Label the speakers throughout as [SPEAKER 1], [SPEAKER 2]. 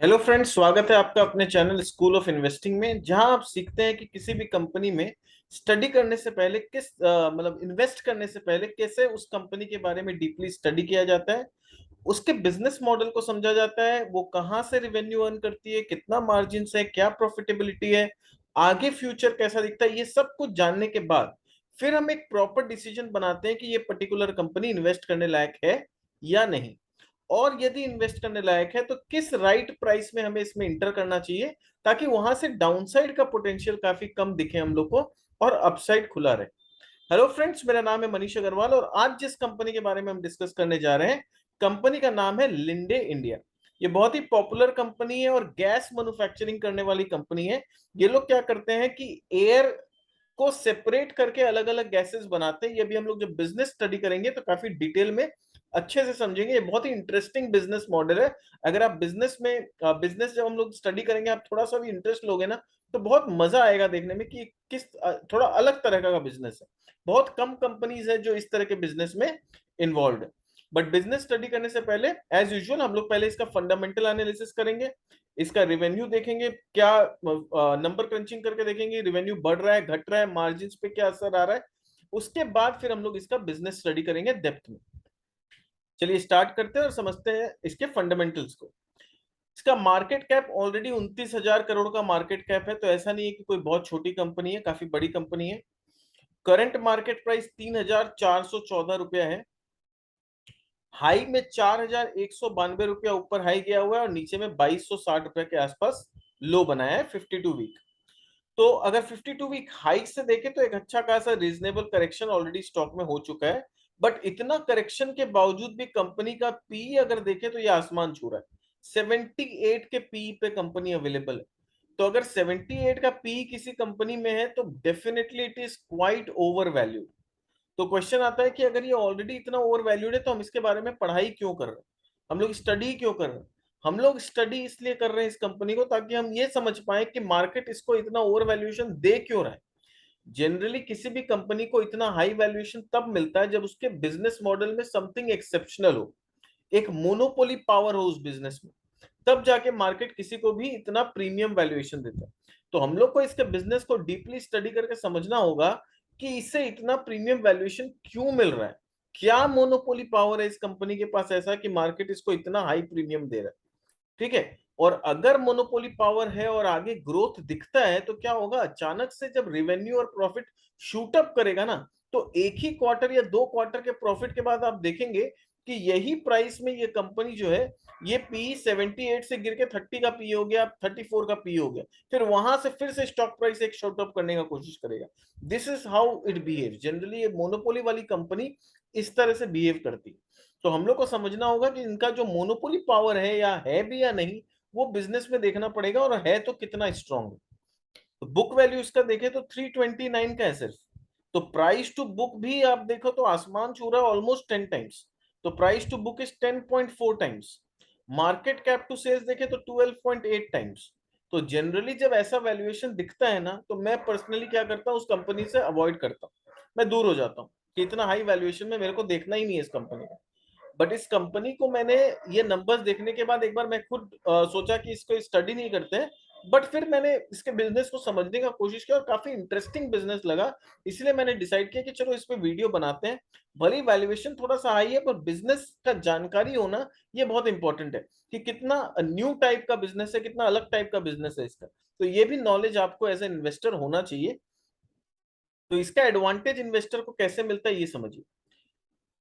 [SPEAKER 1] Hello friends, स्वागत है आपका अपने चैनल स्कूल ऑफ इन्वेस्टिंग में, जहां आप सीखते हैं कि किसी भी कंपनी में स्टडी करने से पहले मतलब इन्वेस्ट करने से पहले कैसे उस कंपनी के बारे में डीपली स्टडी किया जाता है। उसके बिजनेस मॉडल को समझा जाता है, वो कहाँ से रिवेन्यू अर्न करती है, कितना मार्जिन है, क्या प्रॉफिटेबिलिटी है, आगे फ्यूचर कैसा दिखता है। ये सब कुछ जानने के बाद फिर हम एक प्रॉपर डिसीजन बनाते हैं कि ये पर्टिकुलर कंपनी इन्वेस्ट करने लायक है या नहीं। और यदि इन्वेस्ट करने लायक है तो किस राइट प्राइस में हमें इसमें इंटर करना चाहिए, ताकि वहां से डाउनसाइड का पोटेंशियल काफी कम दिखे हम लोग को और अपसाइड खुला रहे। हेलो फ्रेंड्स, मेरा नाम है मनीष अग्रवाल और आज जिस कंपनी के बारे में हम डिस्कस करने जा रहे हैं, कंपनी का नाम है लिंडे इंडिया। ये बहुत ही पॉपुलर कंपनी है और गैस मैन्युफैक्चरिंग करने वाली कंपनी है। ये लोग क्या करते हैं कि एयर को सेपरेट करके अलग अलग गैसेस बनाते हैं। ये भी हम लोग जब बिजनेस स्टडी करेंगे तो काफी डिटेल में अच्छे से समझेंगे। ये बहुत ही इंटरेस्टिंग बिजनेस मॉडल है। अगर आप बिजनेस जब हम लोग स्टडी करेंगे, आप थोड़ा सा भी इंटरेस्ट लोगे ना, तो बहुत मजा आएगा देखने में कि थोड़ा अलग तरह का बिजनेस है। बहुत कम कंपनीज है जो इस तरह के बिजनेस में इन्वॉल्व है। बट बिजनेस स्टडी करने से पहले एज यूजुअल हम लोग पहले इसका फंडामेंटल एनालिसिस करेंगे, इसका रिवेन्यू देखेंगे, क्या नंबर क्रंचिंग करके देखेंगे रिवेन्यू बढ़ रहा है, घट रहा है, मार्जिन पे क्या असर आ रहा है। उसके बाद फिर हम लोग इसका बिजनेस स्टडी करेंगे डेप्थ में। चलिए स्टार्ट करते हैं और समझते हैं इसके फंडामेंटल्स को। इसका मार्केट कैप ऑलरेडी 29,000 करोड़ का मार्केट कैप है, तो ऐसा नहीं है कि कोई बहुत छोटी कंपनी है, काफी बड़ी कंपनी है। करंट मार्केट प्राइस 3,414 रुपया है। हाई में 4,192 रुपया ऊपर हाई गया हुआ है और नीचे में 2,260 रुपया के आसपास लो बनाया है 52 वीक। तो अगर 52 वीक हाई से देखें तो एक अच्छा खासा रीजनेबल करेक्शन ऑलरेडी स्टॉक में हो चुका है। बट इतना करेक्शन के बावजूद भी कंपनी का पी अगर देखें तो ये आसमान छू रहा है। 78 के पी पे कंपनी अवेलेबल है। तो अगर 78 का पी किसी कंपनी में है तो definitely it is quite over value. तो क्वेश्चन आता है कि अगर ये ऑलरेडी इतना ओवर वैल्यूड है तो हम इसके बारे में पढ़ाई क्यों कर रहे हैं, हम लोग स्टडी क्यों कर रहे हैं। हम लोग स्टडी इसलिए कर रहे हैं इस कंपनी को, ताकि हम ये समझ पाए कि मार्केट इसको इतना ओवर वैल्यूएशन दे क्यों रहा है। जनरली किसी भी कंपनी को इतना हाई वैल्यूएशन तब मिलता है जब उसके बिजनेस मॉडल में समथिंग एक्सेप्शनल हो, एक मोनोपोली पावर हो उस बिजनेस में। तब जाके मार्केट किसी को भी इतना प्रीमियम वैल्यूएशन देता है। तो हम लोग को इसके बिजनेस को डीपली स्टडी करके समझना होगा कि इससे इतना प्रीमियम वैल्यूएशन क्यों मिल रहा है। क्या मोनोपोली पावर है इस कंपनी के पास ऐसा कि मार्केट इसको इतना हाई प्रीमियम दे रहा है। ठीक है। और अगर मोनोपोली पावर है और आगे ग्रोथ दिखता है तो क्या होगा, अचानक से जब रेवेन्यू और प्रॉफिट शूट अप करेगा ना, तो एक ही क्वार्टर या 2 क्वार्टर के प्रॉफिट के बाद आप देखेंगे कि यही प्राइस में ये कंपनी जो है, ये पी 78 से गिर के 30 का पी हो गया, 34 का पी हो गया। फिर वहां से फिर से स्टॉक प्राइस एक शॉर्ट अप करने का कोशिश करेगा। This is how it behave. Generally ये मोनोपोली वाली कंपनी इस तरह से बिहेव करती है। तो हम लोग को समझना होगा कि इनका जो मोनोपोली पावर है या है भी या नहीं, वो बिजनेस में देखना पड़ेगा, और है तो कितना स्ट्रांग है। तो बुक वैल्यू इसका देखें तो 329 का है सिर्फ। तो प्राइस टू बुक भी आप देखो तो आसमान छू रहा है, ऑलमोस्ट 10 टाइम्स। तो price to book is 10.4 times. Market cap to sales देखे तो 12.8 टाइम्स। तो जनरली जब ऐसा वैल्यूएशन दिखता है ना, तो मैं पर्सनली क्या करता हूँ, उस कंपनी से अवॉइड करता हूँ, मैं दूर हो जाता हूँ कि इतना हाई वैल्यूएशन में मेरे को देखना ही नहीं है इस कंपनी का। बट इस कंपनी को मैंने ये नंबर्स देखने के बाद एक बार मैं खुद सोचा कि इसको स्टडी नहीं करते हैं। बट फिर मैंने इसके बिजनेस को समझने का कोशिश किया और काफी इंटरेस्टिंग बिजनेस लगा। इसलिए मैंने डिसाइड किया कि चलो इस पे वीडियो बनाते हैं। भले वैल्यूएशन थोड़ा सा हाई है पर बिजनेस का जानकारी होना ये बहुत इंपॉर्टेंट है, कि कितना न्यू टाइप का बिजनेस है, कितना अलग टाइप का बिजनेस है इसका। तो ये भी नॉलेज आपको एज ए इन्वेस्टर होना चाहिए। तो इसका एडवांटेज इन्वेस्टर को कैसे मिलता है ये समझिए।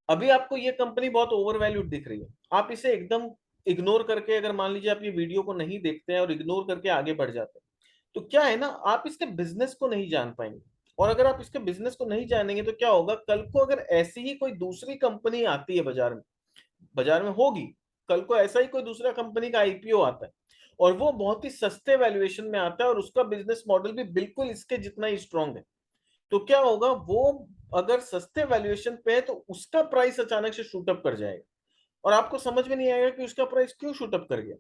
[SPEAKER 1] अभी आपको ये कंपनी बहुत ओवर वैल्यूड दिख रही है, आप इसे एकदम इग्नोर करके, अगर मान लीजिए आप ये वीडियो को नहीं देखते हैं और इग्नोर करके आगे बढ़ जाते हैं, तो क्या है ना, आप इसके बिजनेस को नहीं जान पाएंगे। और अगर आप इसके बिजनेस को नहीं जानेंगे तो क्या होगा, कल को अगर ऐसी ही कोई दूसरी कंपनी आती है बाजार में होगी, कल को ऐसा ही कोई दूसरा कंपनी का आईपीओ आता है और वो बहुत ही सस्ते वैल्यूएशन में आता है और उसका बिजनेस मॉडल भी बिल्कुल इसके जितना ही स्ट्रांग है, तो क्या होगा, वो अगर सस्ते वैल्यूएशन पे है तो उसका प्राइस अचानक से शूट अप कर जाएगा। और आपको समझ में नहीं आएगा कि उसका प्राइस क्यों शूट अप कर गया,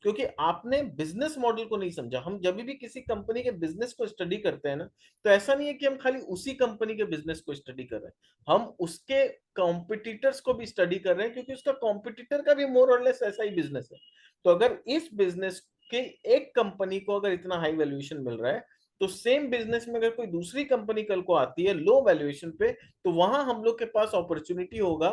[SPEAKER 1] क्योंकि आपने बिजनेस मॉडल को नहीं समझा। हम जब भी किसी कंपनी के बिजनेस को स्टडी करते हैं ना, तो ऐसा नहीं है कि हम खाली उसी कंपनी के बिजनेस को स्टडी कर रहे हैं, हम उसके कॉम्पिटिटर्स को भी स्टडी कर रहे हैं, क्योंकि उसका कॉम्पिटिटर का भी मोर और लेस ऐसा ही बिजनेस है। तो अगर इस बिजनेस के एक कंपनी को अगर इतना हाई वैल्यूएशन मिल रहा है, तो सेम बिजनेस में अगर कोई दूसरी कंपनी कल को आती है लो वैल्यूएशन पे, तो वहां हम लोग के पास अपॉर्चुनिटी होगा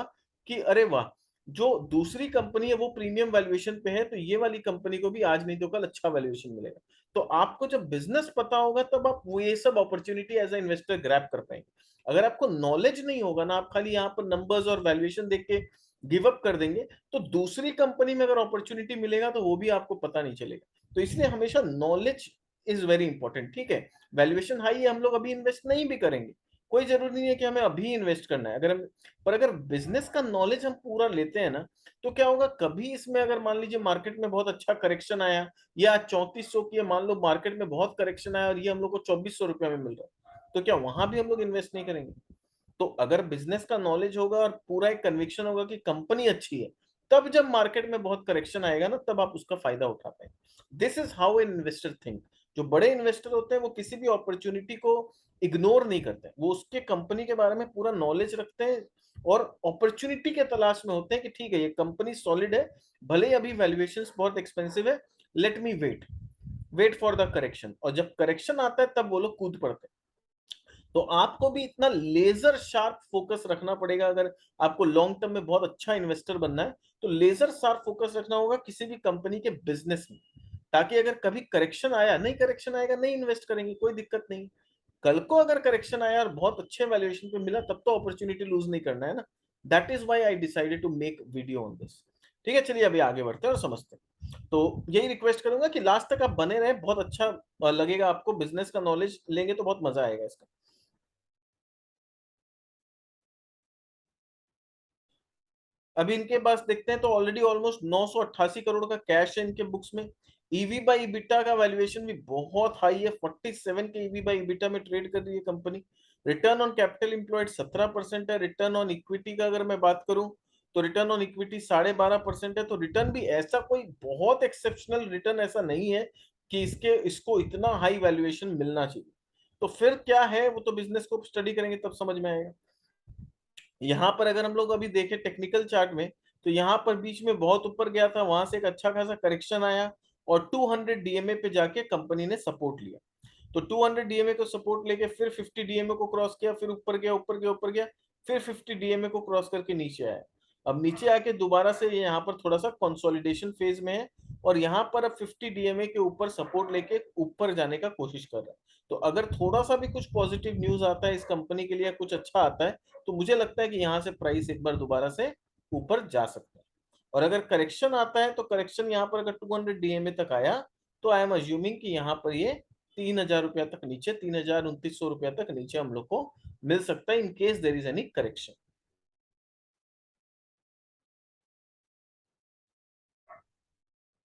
[SPEAKER 1] कि अरे वाह, जो दूसरी कंपनी है वो प्रीमियम वैल्यूएशन पे है, तो ये वाली कंपनी को भी आज नहीं तो कल अच्छा वैल्यूएशन मिलेगा। तो आपको जब बिजनेस पता होगा तब आप वो ये सब opportunity as a investor grab कर पाएंगे। अगर आपको नॉलेज नहीं होगा ना, आप खाली यहाँ पर नंबर्स और वैल्यूएशन देख के गिव अप कर देंगे, तो दूसरी कंपनी में अगर अपॉर्चुनिटी मिलेगा तो वो भी आपको पता नहीं चलेगा। तो इसलिए हमेशा नॉलेज इज वेरी इंपॉर्टेंट। ठीक है, वैल्यूएशन हाई है, हम लोग अभी इन्वेस्ट नहीं भी करेंगे, कोई जरूरी नहीं है कि हमें अभी इन्वेस्ट करना है। अगर बिजनेस का नॉलेज हम पूरा लेते हैं ना, तो क्या होगा, कभी इसमें अगर मान लीजिए मार्केट में बहुत अच्छा करेक्शन आया, या 3400 की मान लो मार्केट में बहुत करेक्शन आया और ये हम लोग को 2400 रुपया में मिल रहा है, तो क्या वहां भी हम लोग इन्वेस्ट नहीं करेंगे? तो अगर बिजनेस का नॉलेज होगा और पूरा एक कन्विक्शन होगा कि कंपनी अच्छी है, तब जब मार्केट में बहुत करेक्शन आएगा ना, तब आप उसका फायदा उठा पाएंगे। This is how an investor think. जो बड़े इन्वेस्टर होते हैं वो किसी भी अपॉर्चुनिटी को इग्नोर नहीं करते, वो उसके कंपनी के बारे में पूरा नॉलेज रखते हैं और अपॉर्चुनिटी के तलाश में होते हैं कि ठीक है ये कंपनी सॉलिड है, भले ही अभी वैल्यूएशंस बहुत एक्सपेंसिव है, let me wait wait for the correction. और जब करेक्शन आता है तब वो लोग कूद पड़ते हैं। तो आपको भी इतना लेजर शार्प फोकस रखना पड़ेगा। अगर आपको लॉन्ग टर्म में बहुत अच्छा इन्वेस्टर बनना है, तो लेजर शार्प फोकस रखना होगा किसी भी कंपनी के बिजनेस में, ताकि अगर कभी करेक्शन आया, नहीं करेक्शन आएगा नहीं इन्वेस्ट करेंगे, कोई दिक्कत नहीं। कल को अगर करेक्शन आया और बहुत अच्छे वैल्यूएशन पे मिला, तब तो अपॉर्चुनिटी लूज नहीं करना है ना। That is why I decided to make video on this. ठीक है, चलिए अभी आगे बढ़ते हैं और समझते हैं। तो यही रिक्वेस्ट करूंगा कि लास्ट तक आप बने रहे, बहुत अच्छा लगेगा आपको, बिजनेस का नॉलेज लेंगे तो बहुत मजा आएगा इसका। अभी इनके पास देखते हैं तो ऑलरेडी ऑलमोस्ट 988 करोड़ का कैश है इनके बुक्स में। ईवी बाई इबिटा का वैल्यूएशन भी बहुत हाई है, 47 के ईवी बाई इबिटा में ट्रेड कर रही है company. Return on capital employed 17% है। रिटर्न ऑन इक्विटी का अगर मैं बात करूं, तो रिटर्न ऑन इक्विटी 12.5% है। तो रिटर्न भी ऐसा कोई बहुत एक्सेप्शनल रिटर्न ऐसा नहीं है कि इसको इतना हाई वैल्यूएशन मिलना चाहिए। तो फिर क्या है, वो तो बिजनेस को स्टडी करेंगे तब समझ में आएगा। यहाँ पर अगर हम लोग अभी देखें टेक्निकल चार्ट में, तो यहाँ पर बीच में बहुत ऊपर गया था, वहां से एक अच्छा खासा करेक्शन आया और 200 डीएमए पे जाके कंपनी ने सपोर्ट लिया। तो 200 डीएमए को सपोर्ट लेके फिर 50 डीएमए को क्रॉस किया, फिर ऊपर गया ऊपर गया ऊपर गया, फिर 50 डीएमए को क्रॉस करके नीचे आया। अब नीचे आके दोबारा से ये यहाँ पर थोड़ा सा कंसोलिडेशन फेज में है, और यहाँ पर अब 50 डीएमए के ऊपर सपोर्ट लेके ऊपर जाने का कोशिश कर रहा है। तो अगर थोड़ा सा भी कुछ पॉजिटिव न्यूज आता है इस कंपनी के लिए, कुछ अच्छा आता है, तो मुझे लगता है कि यहाँ से प्राइस एक बार दोबारा से ऊपर जा सकता है। और अगर करेक्शन आता है, तो करेक्शन यहाँ पर अगर 200 डीएमए तक आया, तो आई एम अज्यूमिंग कि यहाँ पर ये 3000 रुपया तक नीचे, 3000 2900 रुपया तक नीचे हम लोग को मिल सकता है, in case there is any correction.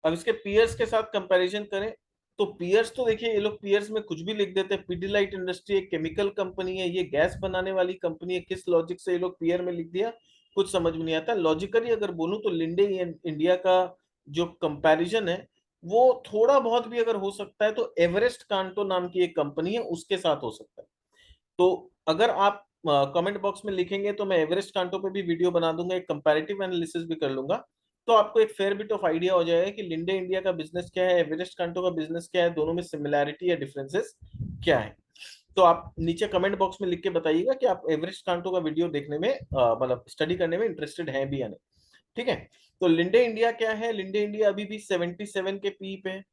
[SPEAKER 1] अब इसके पीयर्स के साथ कंपैरिजन करें, तो पीयर्स तो देखिए, ये लोग पीयर्स में कुछ भी लिख देते हैं। पीडीलाइट इंडस्ट्री एक केमिकल कंपनी है, ये गैस बनाने वाली कंपनी है, किस लॉजिक से ये लोग पीयर में लिख दिया, कुछ समझ में नहीं आता। लॉजिकली अगर बोलूं तो लिंडे इंडिया का जो कंपैरिजन है, वो थोड़ा बहुत भी अगर हो सकता है तो एवरेस्ट कांटो नाम की एक कंपनी है उसके साथ हो सकता है। तो अगर आप कमेंट बॉक्स में लिखेंगे तो मैं एवरेस्ट कांटो पे भी वीडियो बना दूंगा, एक कंपैरेटिव एनालिसिस भी कर लूंगा। तो आपको एक फेयर बिट ऑफ आइडिया हो जाएगा कि लिंडे इंडिया का बिजनेस क्या है, एवरेस्ट कांटो का बिजनेस क्या है, दोनों में सिमिलैरिटी या डिफरेंसेस क्या है। तो आप नीचे कमेंट बॉक्स में लिख के बताइएगा कि आप एवरेस्ट कांटो का वीडियो देखने में मतलब स्टडी करने में इंटरेस्टेड हैं भी या नहीं। ठीक है, तो लिंडे इंडिया क्या है, लिंडे इंडिया अभी भी 77 के पी पे है।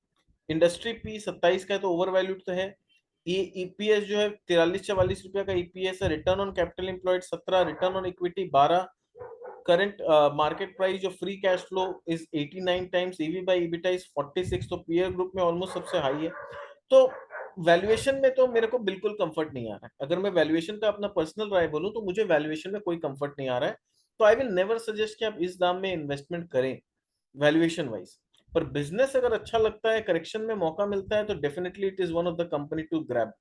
[SPEAKER 1] इंडस्ट्री पी 27 का है, तो ओवर वैल्यूड तो है। ये ईपीएस जो है 43-44 रुपया का ईपीएस है। Return on capital employed 17, return on equity 12, current market price जो free cash flow is 89 times, EV by EBITDA is 46, तो पीयर ग्रुप में ऑलमोस्ट सबसे हाई है। तो वैल्यूएशन में तो मेरे को बिल्कुल कंफर्ट नहीं आ रहा है। अगर मैं वैल्यूएशन का अपना पर्सनल राय बोलूं, तो मुझे वैल्यूएशन में कोई कंफर्ट नहीं आ रहा है। तो आई विल नेवर सजेस्ट कि आप इस दाम में इन्वेस्टमेंट करें वैल्यूएशन वाइज। पर बिजनेस अगर अच्छा लगता है, करेक्शन में मौका मिलता है, तो definitely it is one of the company to grab.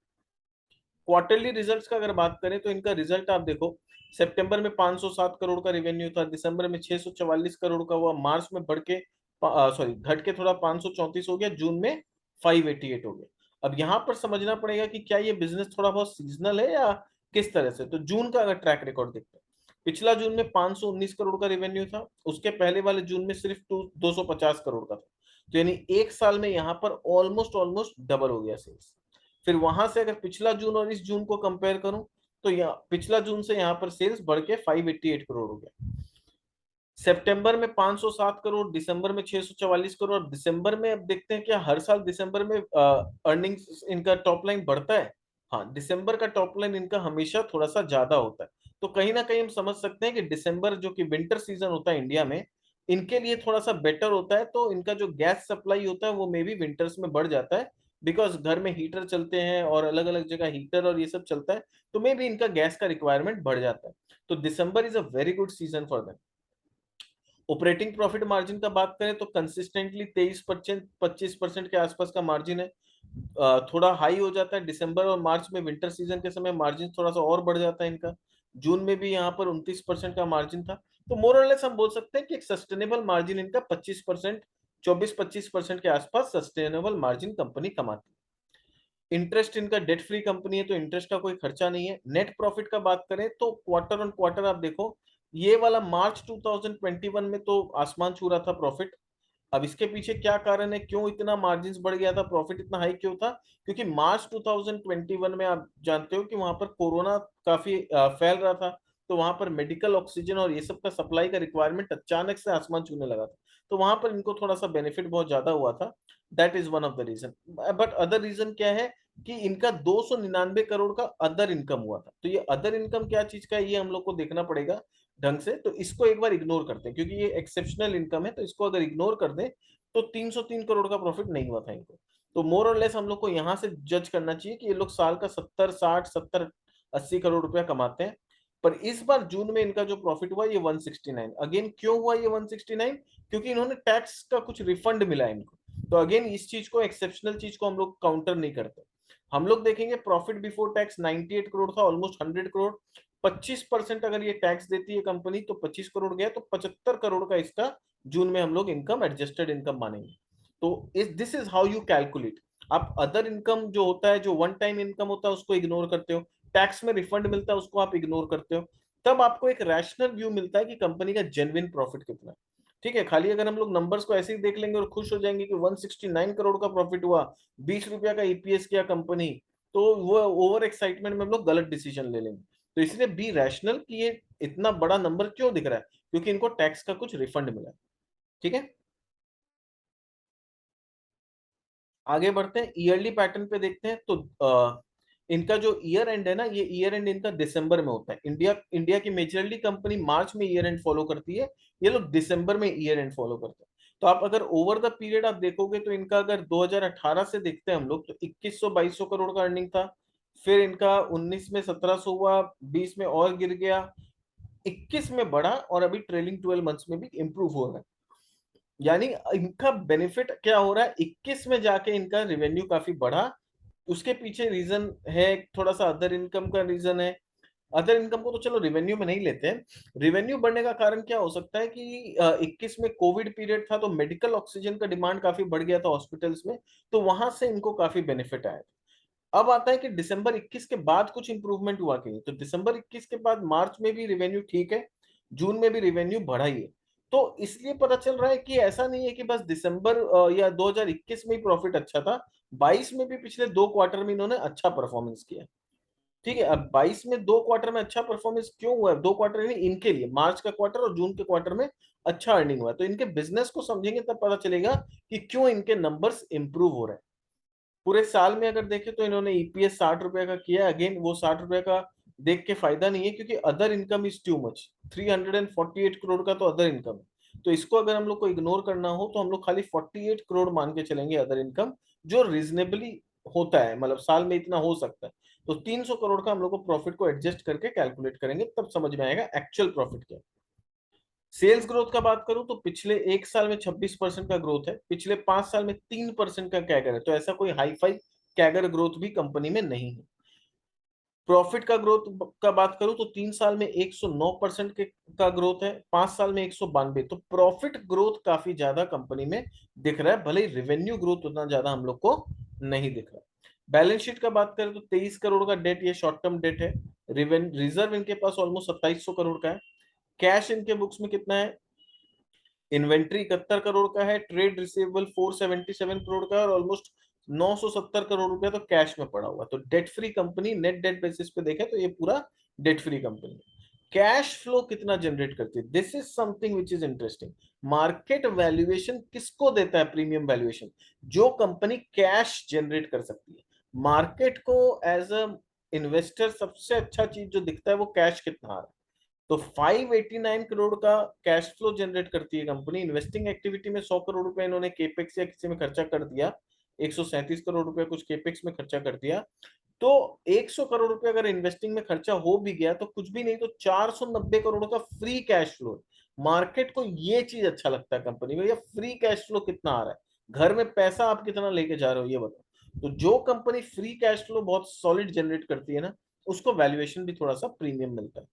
[SPEAKER 1] Quarterly results का अगर बात करें, तो इनका रिजल्ट आप देखो, सितंबर में 507 करोड़ का रेवेन्यू था, दिसंबर में 644 करोड़ का हुआ, मार्च में बढ़ के सॉरी घट के थोड़ा 534 हो गया, जून में 588 हो गया। अब यहाँ पर समझना पड़ेगा कि क्या ये बिजनेस थोड़ा बहुत सीजनल है या किस तरह से। तो जून का अगर ट्रैक रिकॉर्ड देखते हैं, पिछला जून में 519 करोड़ का रेवेन्यू था, उसके पहले वाले जून में सिर्फ 250 करोड़ का था। तो यानी एक साल में यहाँ पर ऑलमोस्ट ऑलमोस्ट डबल हो गया सेल्स। फिर वहां से अगर पिछला जून और इस जून को कंपेयर करूं, तो यहाँ पिछला जून से यहाँ पर सेल्स बढ़ के 588 करोड़ हो गया। सितंबर में 507 करोड़, दिसंबर में 644 करोड़, और दिसंबर में अब देखते हैं क्या हर साल दिसंबर में अर्निंग्स इनका टॉप लाइन बढ़ता है। हाँ, दिसंबर का टॉप लाइन इनका हमेशा थोड़ा सा ज्यादा होता है। तो कहीं ना कहीं हम समझ सकते हैं कि दिसंबर जो कि विंटर सीजन होता है इंडिया में, इनके लिए थोड़ा सा बेटर होता है। तो इनका जो गैस सप्लाई होता है वो मे बी विंटर्स में बढ़ जाता है, बिकॉज घर में हीटर चलते हैं और अलग अलग जगह हीटर और ये सब चलता है, तो मे बी इनका गैस का रिक्वायरमेंट बढ़ जाता है। तो December is a very good season for them. Operating profit margin का बात करें तो कंसिस्टेंटली 23% 25% के आसपास का मार्जिन है। थोड़ा हाई हो जाता है दिसंबर और मार्च में, विंटर सीजन के समय मार्जिन थोड़ा सा और बढ़ जाता है इनका। जून में भी यहाँ पर 29% का मार्जिन था। तो मोर और लेस हम बोल सकते हैं कि एक सस्टेनेबल मार्जिन इनका 25%, 24-25% के आसपास सस्टेनेबल मार्जिन कंपनी कमाती है। इंटरेस्ट इनका डेट फ्री कंपनी है, तो इंटरेस्ट का कोई खर्चा नहीं है। नेट प्रॉफिट का बात करें तो क्वार्टर ऑन क्वार्टर आप देखो, ये वाला मार्च 2021 में तो आसमान छू रहा था प्रॉफिट। अब इसके पीछे क्या कारण है, क्यों इतना मार्जिन बढ़ गया था, प्रॉफिट इतना हाई क्यों था? क्योंकि मार्च 2021 में आप जानते हो कि वहां पर कोरोना काफी फैल रहा था। तो वहां पर मेडिकल ऑक्सीजन और ये सब का सप्लाई का रिक्वायरमेंट अचानक से आसमान छूने लगा था। तो वहां पर इनको थोड़ा सा बेनिफिट बहुत ज्यादा हुआ था। That is one of the reason. But other reason क्या है कि इनका 299 करोड़ का अदर इनकम हुआ था। तो ये अदर इनकम क्या चीज का है, ये हम लोग को देखना पड़ेगा ढंग से। तो इसको एक बार इग्नोर करते हैं क्योंकि ये एक्सेप्शनल इनकम है, तो इसको अगर इग्नोर कर दें तो 303 करोड़ का प्रॉफिट नहीं हुआ था इनको। तो मोर और लेस हम लोग को यहां से जज करना चाहिए कि ये लोग साल का 70 60 70 80 करोड़ रुपया कमाते हैं। पर इस बार जून में इनका जो प्रॉफिट हुआ ये 169। अगेन क्यों हुआ ये 169? क्योंकि इन्होंने टैक्स का कुछ रिफंड मिला है इनको। तो अगेन इस चीज को, एक्सेप्शनल चीज को हम लोग काउंटर नहीं करते। हम लोग देखेंगे प्रॉफिट बिफोर टैक्स 98 करोड़ था, ऑलमोस्ट 100 करोड़। 25% अगर ये टैक्स देती है कंपनी तो 25 करोड़ गया, तो 75 करोड़ का इसका जून में हम लोग इनकम, एडजस्टेड इनकम मानेंगे। तो इस this is how you calculate. आप अदर इनकम जो होता है, जो वन टाइम इनकम होता है, उसको इग्नोर करते हो। टैक्स में रिफंड मिलता है, उसको आप इग्नोर करते हो। तब आपको एक रैशनल व्यू मिलता है कि कंपनी का जेन्युइन प्रॉफिट कितना है। ठीक है, खाली अगर हम लोग नंबर्स को ऐसे ही देख लेंगे और खुश हो जाएंगे कि 169 करोड़ का प्रॉफिट हुआ, 20 रुपया का ईपीएस किया कंपनी, तो वो ओवर एक्साइटमेंट में हम लोग गलत डिसीजन ले लेंगे। तो इसलिए बी रैशनल कि ये इतना बड़ा नंबर क्यों दिख रहा है, क्योंकि इनको टैक्स का कुछ रिफंड मिला है। ठीक है, आगे बढ़ते हैं, ईयरली पैटर्न पे देखते हैं। तो इनका जो ईयर एंड है ना, ये ईयर एंड इनका दिसंबर में होता है। इंडिया इंडिया की मेजरली कंपनी मार्च में ईयर एंड फॉलो करती है, ये लोग दिसंबर में ईयर एंड फॉलो करते हैं। तो आप अगर ओवर द पीरियड आप देखोगे तो इनका अगर 2018 से देखते हैं हम लोग, तो 2100 2200 करोड़ का अर्निंग था। फिर इनका 19 में 1700 हुआ, 20 में और गिर गया, 21 में बढ़ा, और अभी ट्रेलिंग 12 मंथ्स में भी इंप्रूव हो रहा है। यानी इनका बेनिफिट क्या हो रहा है, 21 में जाके इनका रेवेन्यू काफी बढ़ा। उसके पीछे रीजन है, थोड़ा सा अदर इनकम का रीजन है। अदर इनकम को तो चलो रेवेन्यू में नहीं लेते हैं। रेवेन्यू बढ़ने का कारण क्या हो सकता है कि 21 में कोविड पीरियड था, तो मेडिकल ऑक्सीजन का डिमांड काफी बढ़ गया था हॉस्पिटल्स में। तो वहां से इनको काफी बेनिफिट आया था। अब आता है कि दिसंबर 21 के बाद कुछ इंप्रूवमेंट हुआ कि नहीं। तो दिसंबर 21 के बाद मार्च में भी रेवेन्यू ठीक है, जून में भी रेवेन्यू बढ़ा ही है। तो इसलिए पता चल रहा है कि ऐसा नहीं है कि बस दिसंबर या 2021 में ही प्रॉफिट अच्छा था, 22 में भी पिछले 2 क्वार्टर में इन्होंने अच्छा परफॉर्मेंस किया। ठीक है, अब 22 में 2 क्वार्टर में अच्छा परफॉर्मेंस क्यों हुआ है, 2 क्वार्टर नहीं, इनके लिए मार्च का क्वार्टर और जून के क्वार्टर में अच्छा अर्निंग हुआ है। तो इनके बिजनेस को समझेंगे तब पता चलेगा कि क्यों इनके नंबर्स इंप्रूव हो रहे हैं। पूरे साल में अगर देखें तो इन्होंने ईपीएस 60 रुपए का किया। अगेन वो 60 रुपए का देख के फायदा नहीं है, क्योंकि other income is too much. 348 crore का तो अदर इनकम है। तो इसको अगर हम लोग को इग्नोर करना हो तो हम लोग खाली 48 करोड़ मान के चलेंगे अदर इनकम, जो रीजनेबली होता है, मतलब साल में इतना हो सकता है। तो 300 करोड़ का हम लोग को प्रॉफिट को एडजस्ट करके कैलकुलेट करेंगे, तब समझ में आएगा एक्चुअल प्रॉफिट क्या है। सेल्स ग्रोथ का बात करूं तो पिछले एक साल में 26% का ग्रोथ है, पिछले 5 साल में 3% का कैगर है। तो ऐसा कोई हाई फाई कैगर ग्रोथ भी कंपनी में नहीं है। प्रॉफिट का ग्रोथ का बात करूं तो 3 साल में 109% के का ग्रोथ है, 5 साल में 192। तो प्रॉफिट ग्रोथ काफी ज्यादा कंपनी में दिख रहा है, भले ही रेवेन्यू ग्रोथ उतना ज्यादा हम लोग को नहीं दिख रहा। बैलेंस शीट का बात करें तो 23 करोड़ का डेट, ये शॉर्ट टर्म डेट है। रिजर्व इनके पास ऑलमोस्ट 2700 करोड़ का है। कैश इनके बुक्स में कितना है? इन्वेंट्री 71 करोड़ का है, ट्रेड रिसीवेबल 477 करोड़ का है, और ऑलमोस्ट 970 करोड़ रुपया तो कैश में पड़ा हुआ। तो debt free company, net date basis पे देखें तो ये पूरा debt free company. Cash flow कितना जनरेट करती है, this is something which is interesting. Market valuation किसको देता है? प्रीमियम वैल्यूएशन, जो कंपनी कैश जनरेट कर सकती है। मार्केट को एज अ इन्वेस्टर सबसे अच्छा चीज जो दिखता है वो कैश कितना आ रहा है। तो 589 करोड़ का कैश फ्लो जनरेट करती है कंपनी। इन्वेस्टिंग एक्टिविटी में 100 करोड़ रुपए इन्होंने केपेक्स या किसी में खर्चा कर दिया, 137 करोड़ रुपए कुछ केपेक्स में खर्चा कर दिया। तो 100 करोड़ रुपए अगर इन्वेस्टिंग में खर्चा हो भी गया तो कुछ भी नहीं, तो 490 करोड़ का फ्री कैश फ्लो। मार्केट को ये चीज अच्छा लगता है कंपनी में, ये फ्री कैश फ्लो कितना आ रहा है, घर में पैसा आप कितना लेके जा रहे हो ये बताओ। तो जो कंपनी फ्री कैश फ्लो बहुत सॉलिड जनरेट करती है ना, उसको वैल्यूएशन भी थोड़ा सा प्रीमियम मिलता है।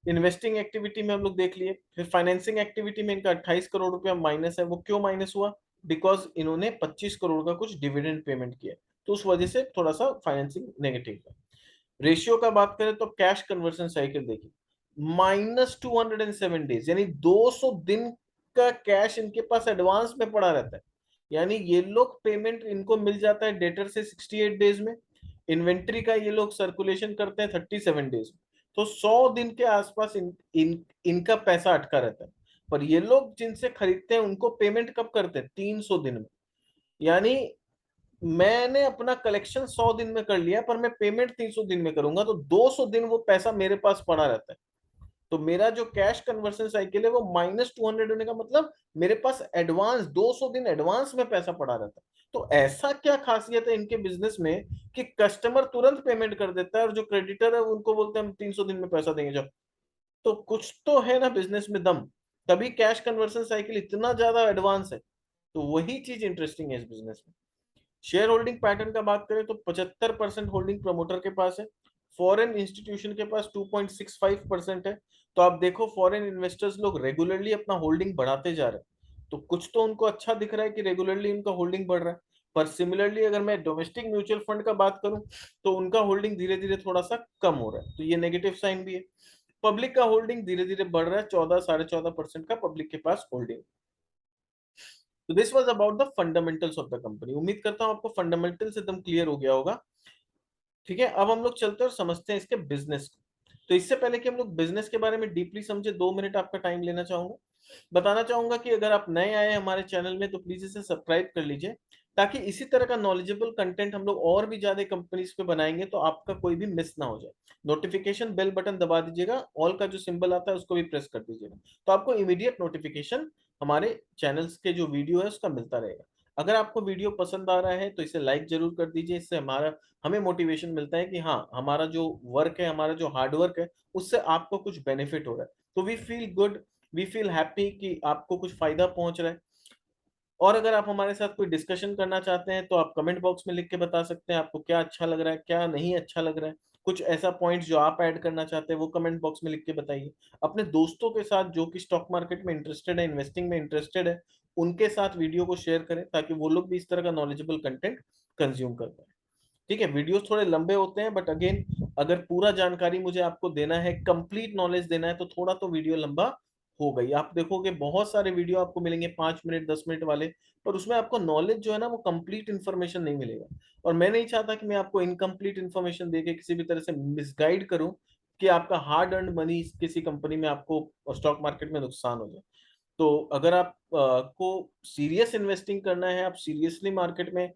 [SPEAKER 1] इन्वेस्टिंग एक्टिविटी में हम लोग देख लिए। फिर फाइनेंसिंग एक्टिविटी में इनका 28 करोड़ रुपया माइनस है। वो क्यों माइनस हुआ? बिकॉज इन्होंने 25 करोड़ का कुछ डिविडेंड पेमेंट किया, तो उस वजह से थोड़ा सा फाइनेंसिंग नेगेटिव है। रेशियो का बात करें तो कैश कन्वर्शन साइकिल देखिए, -207 डेज, यानी 200 दिन का कैश इनके पास एडवांस में पड़ा रहता है। यानी ये लोग पेमेंट इनको मिल जाता है डेटर से 68 डेज में, इन्वेंट्री का ये लोग सर्कुलेशन करते हैं 37 डेज में। तो 100 दिन के आसपास इनका पैसा अटका रहता है। पर ये लोग जिनसे खरीदते हैं उनको पेमेंट कब करते हैं? 300 दिन में। यानी मैंने अपना कलेक्शन 100 दिन में कर लिया, पर मैं पेमेंट 300 दिन में करूंगा, तो 200 दिन वो पैसा मेरे पास पड़ा रहता है। तो मेरा जो कैश कन्वर्शन साइकिल है वो -200 होने का मतलब मेरे पास एडवांस 200 दिन एडवांस में पैसा पड़ा रहता है। तो ऐसा क्या खासियत है इनके बिजनेस में कि कस्टमर तुरंत पेमेंट कर देता है, और जो क्रेडिटर है उनको बोलते हैं हम 300 दिन में पैसा देंगे जाओ। तो कुछ तो है ना बिजनेस में दम, तभी कैश कन्वर्शन साइकिल इतना ज्यादा एडवांस है। तो वही चीज इंटरेस्टिंग है इस बिजनेस में। शेयर होल्डिंग पैटर्न का बात करें तो 75% होल्डिंग प्रमोटर के पास है, फॉरेन इंस्टीट्यूशन के पास 2.65% है। तो आप देखो फॉरेन इन्वेस्टर्स लोग रेगुलरली अपना होल्डिंग बढ़ाते जा रहे हैं, तो कुछ तो उनको अच्छा दिख रहा है कि रेगुलरली उनका होल्डिंग बढ़ रहा है। पर सिमिलरली अगर मैं डोमेस्टिक म्यूचुअल फंड का बात करूं तो उनका होल्डिंग धीरे धीरे थोड़ा सा कम हो रहा है, तो ये नेगेटिव साइन भी है। पब्लिक का होल्डिंग धीरे धीरे बढ़ रहा है, 14 साढ़े 14% का पब्लिक के पास होल्डिंग। तो this was about the fundamentals of the company. उम्मीद करता हूं आपको फंडामेंटल्स एकदम क्लियर हो गया होगा। ठीक है, अब हम लोग चलते हैं और समझते हैं इसके बिजनेस को। तो इससे पहले कि हम लोग बिजनेस के बारे में डीपली समझे, 2 मिनट आपका टाइम लेना चाहूंगा। बताना चाहूंगा कि अगर आप नए आए हैं हमारे चैनल में तो प्लीज इसे सब्सक्राइब कर लीजिए, ताकि इसी तरह का नॉलेजेबल कंटेंट हम लोग और भी ज्यादा कंपनीज पे बनाएंगे तो आपका कोई भी मिस ना हो जाए। नोटिफिकेशन बेल बटन दबा दीजिएगा, ऑल का जो सिंबल आता है उसको भी प्रेस कर दीजिएगा, तो आपको इमीडिएट नोटिफिकेशन हमारे चैनल्स के जो वीडियो है उसका मिलता रहेगा। अगर आपको वीडियो पसंद आ रहा है तो इसे लाइक जरूर कर दीजिए, इससे हमारा हमें मोटिवेशन मिलता है कि हाँ हमारा जो वर्क है, हमारा जो हार्ड वर्क है, उससे आपको कुछ बेनिफिट हो रहा है। तो we feel good, we feel happy कि आपको कुछ फायदा पहुंच रहा है। और अगर आप हमारे साथ कोई डिस्कशन करना चाहते हैं तो आप कमेंट बॉक्स में लिख के बता सकते हैं आपको क्या अच्छा लग रहा है, क्या नहीं अच्छा लग रहा है। कुछ ऐसा पॉइंट जो आप ऐड करना चाहते हैं वो कमेंट बॉक्स में लिख के बताइए। अपने दोस्तों के साथ जो कि स्टॉक मार्केट में इंटरेस्टेड है, इन्वेस्टिंग में इंटरेस्टेड है, उनके साथ वीडियो को शेयर करें ताकि वो लोग भी इस तरह का नॉलेजेबल कंटेंट कंज्यूम कर पाए। ठीक है, वीडियोस थोड़े लंबे होते हैं, बट अगेन अगर पूरा जानकारी मुझे आपको देना है, कंप्लीट नॉलेज देना है, तो थोड़ा तो वीडियो लंबा हो गई। आप देखोगे बहुत सारे वीडियो आपको मिलेंगे 5 मिनट 10 मिनट वाले, पर उसमें आपको नॉलेज जो है ना वो कंप्लीट इन्फॉर्मेशन नहीं मिलेगा। और मैं नहीं चाहता कि मैं आपको इनकम्प्लीट इन्फॉर्मेशन देके किसी भी तरह से मिसगाइड करूं कि आपका हार्ड अर्न मनी किसी कंपनी में आपको स्टॉक मार्केट में नुकसान हो जाए। तो अगर आप को सीरियस इन्वेस्टिंग करना है, आप सीरियसली मार्केट में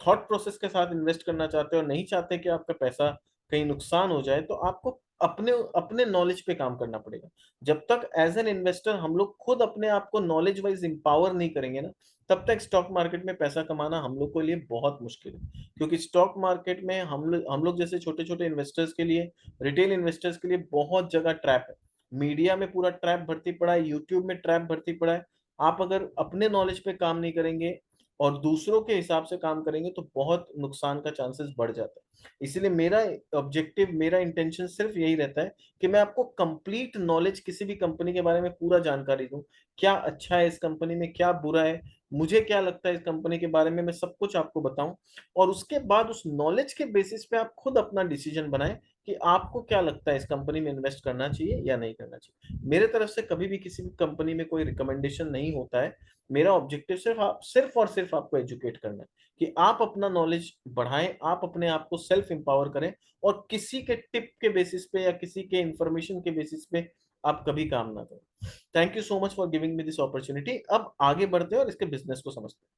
[SPEAKER 1] थॉट प्रोसेस के साथ इन्वेस्ट करना चाहते हो और नहीं चाहते कि आपका पैसा कहीं नुकसान हो जाए, तो आपको अपने अपने नॉलेज पे काम करना पड़ेगा। जब तक एज एन इन्वेस्टर हम लोग खुद अपने आप को नॉलेज वाइज इंपावर नहीं करेंगे ना, तब तक स्टॉक मार्केट में पैसा कमाना हम लोग के लिए बहुत मुश्किल है। क्योंकि स्टॉक मार्केट में हम लोग जैसे छोटे छोटे इन्वेस्टर्स के लिए, रिटेल इन्वेस्टर्स के लिए बहुत जगह ट्रैप है। मीडिया में पूरा ट्रैप भर्ती पड़ा है, यूट्यूब में ट्रैप भर्ती पड़ा है। आप अगर अपने नॉलेज पे काम नहीं करेंगे और दूसरों के हिसाब से काम करेंगे तो बहुत नुकसान का चांसेस बढ़ जाता है। इसलिए मेरा ऑब्जेक्टिव, मेरा इंटेंशन सिर्फ यही रहता है कि मैं आपको कंप्लीट नॉलेज किसी भी कंपनी के बारे में पूरा जानकारी दूं। क्या अच्छा है इस कंपनी में, क्या बुरा है, मुझे क्या लगता है इस कंपनी के बारे में, मैं सब कुछ आपको बताऊं। और उसके बाद उस नॉलेज के बेसिस पे आप खुद अपना डिसीजन बनाएं कि आपको क्या लगता है इस कंपनी में इन्वेस्ट करना चाहिए या नहीं करना चाहिए। मेरे तरफ से कभी भी किसी भी कंपनी में कोई रिकमेंडेशन नहीं होता है। मेरा ऑब्जेक्टिव सिर्फ और सिर्फ आपको एजुकेट करना है कि आप अपना नॉलेज बढ़ाएं, आप अपने आप को सेल्फ एम्पावर करें, और किसी के टिप के बेसिस पे या किसी के इंफॉर्मेशन के बेसिस पे आप कभी काम ना करें। Thank you so much for giving me this opportunity. अब आगे बढ़ते हैं और इसके बिजनेस को समझते हैं।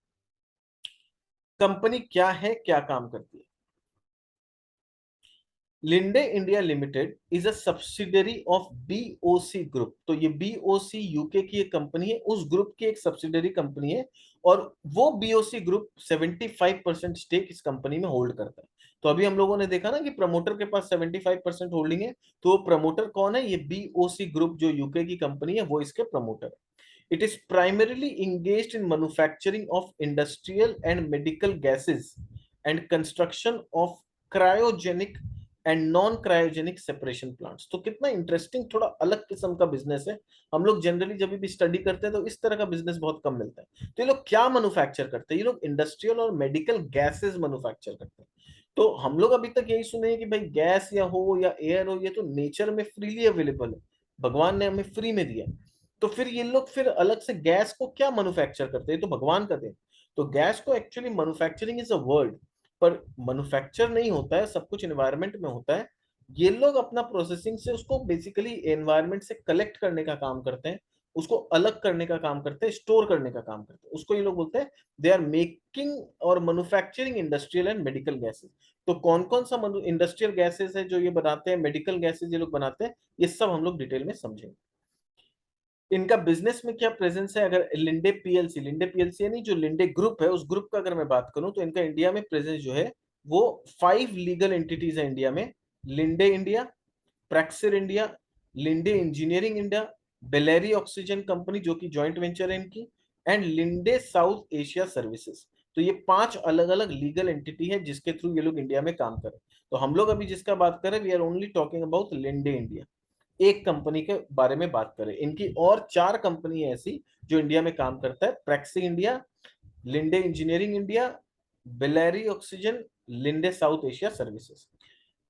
[SPEAKER 1] कंपनी क्या है, क्या काम करती है। Linde India limited is a subsidiary of BOC group. तो ये बीओसी यूके की एक कंपनी है, उस ग्रुप की एक सब्सिडरी कंपनी है, और वो बीओसी ग्रुप 75% स्टेक इस कंपनी में होल्ड करता है। तो अभी हम लोगों ने देखा ना कि प्रमोटर के पास 75% होल्डिंग है, तो वो प्रमोटर कौन है, ये बीओसी ग्रुप जो यूके की कंपनी है वो इसके प्रमोटर है। It is primarily engaged in manufacturing of industrial and medical gases and construction of cryogenic and non cryogenic separation plants. तो कितना इंटरेस्टिंग, थोड़ा अलग किस्म का बिजनेस है। हम लोग जनरली जब भी स्टडी करते हैं तो इस तरह का बिजनेस बहुत कम मिलता है। तो ये लोग क्या मैन्युफैक्चर करते हैं, ये लोग इंडस्ट्रियल और मेडिकल गैसेस मैन्युफैक्चर करते हैं। तो हम लोग अभी तक यही सुने हैं कि भाई गैस या हो या एयर हो, ये तो नेचर में फ्रीली अवेलेबल है, भगवान ने हमें फ्री में दिया। तो फिर ये लोग फिर अलग से गैस को क्या मैन्युफैक्चर करते हैं, तो भगवान का देन। तो गैस को actually manufacturing is a word, पर मैन्युफैक्चर नहीं होता है, सब कुछ एनवायरनमेंट में होता है। ये लोग अपना प्रोसेसिंग से उसको बेसिकली एनवायरनमेंट से कलेक्ट करने का काम करते हैं, उसको अलग करने का काम करते हैं, स्टोर करने का काम करते हैं, उसको ये लोग बोलते हैं दे आर मेकिंग और manufacturing industrial and medical gases. तो कौन कौन सा इंडस्ट्रियल गैसेस है जो ये बनाते हैं, मेडिकल गैसेस ये लोग बनाते हैं, ये सब हम लोग डिटेल में समझेंगे। इनका बिजनेस में क्या प्रेजेंस है, अगर लिंडे पीएलसी यानी जो लिंडे ग्रुप है उस ग्रुप का अगर मैं बात करूं, तो इनका इंडिया में प्रेजेंस जो है वो 5 लीगल एंटिटीज है इंडिया में। Linde India, Praxair India, Linde engineering India, Bellary oxygen company जो कि जॉइंट वेंचर है इनकी, and Linde South Asia services. तो ये 5 अलग अलग लीगल एंटिटी है जिसके थ्रू ये लोग इंडिया में काम करें। तो हम लोग अभी जिसका बात करें, we are only talking about Linde India, एक कंपनी के बारे में बात करें। इनकी और 4 कंपनी है ऐसी जो इंडिया में काम करता है, Praxair India, Linde engineering India, Bellary oxygen, Linde South Asia services.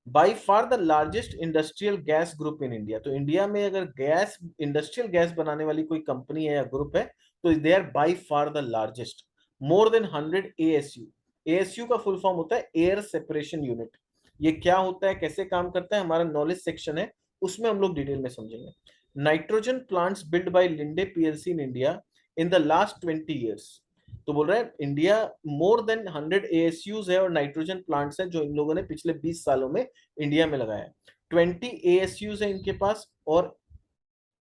[SPEAKER 1] By far the largest industrial gas group in India. तो इंडिया में अगर गैस इंडस्ट्रियल गैस बनाने वाली कोई कंपनी है या ग्रुप है, तो they are by far the largest. More than 100 ASU. ASU का फुल फॉर्म होता है एयर सेपरेशन यूनिट। ये क्या होता है, कैसे काम करता है, हमारा नॉलेज सेक्शन है, उसमें हम लोग डिटेल में समझेंगे। Nitrogen plants build by Linde PLC in India in the last 20 years। तो बोल रहा है इंडिया मोर देन 100 एएसयूज है और नाइट्रोजन प्लांट्स है जो इन लोगों ने पिछले 20 सालों में इंडिया में लगाया है। 20 एएसयूज है इनके पास, और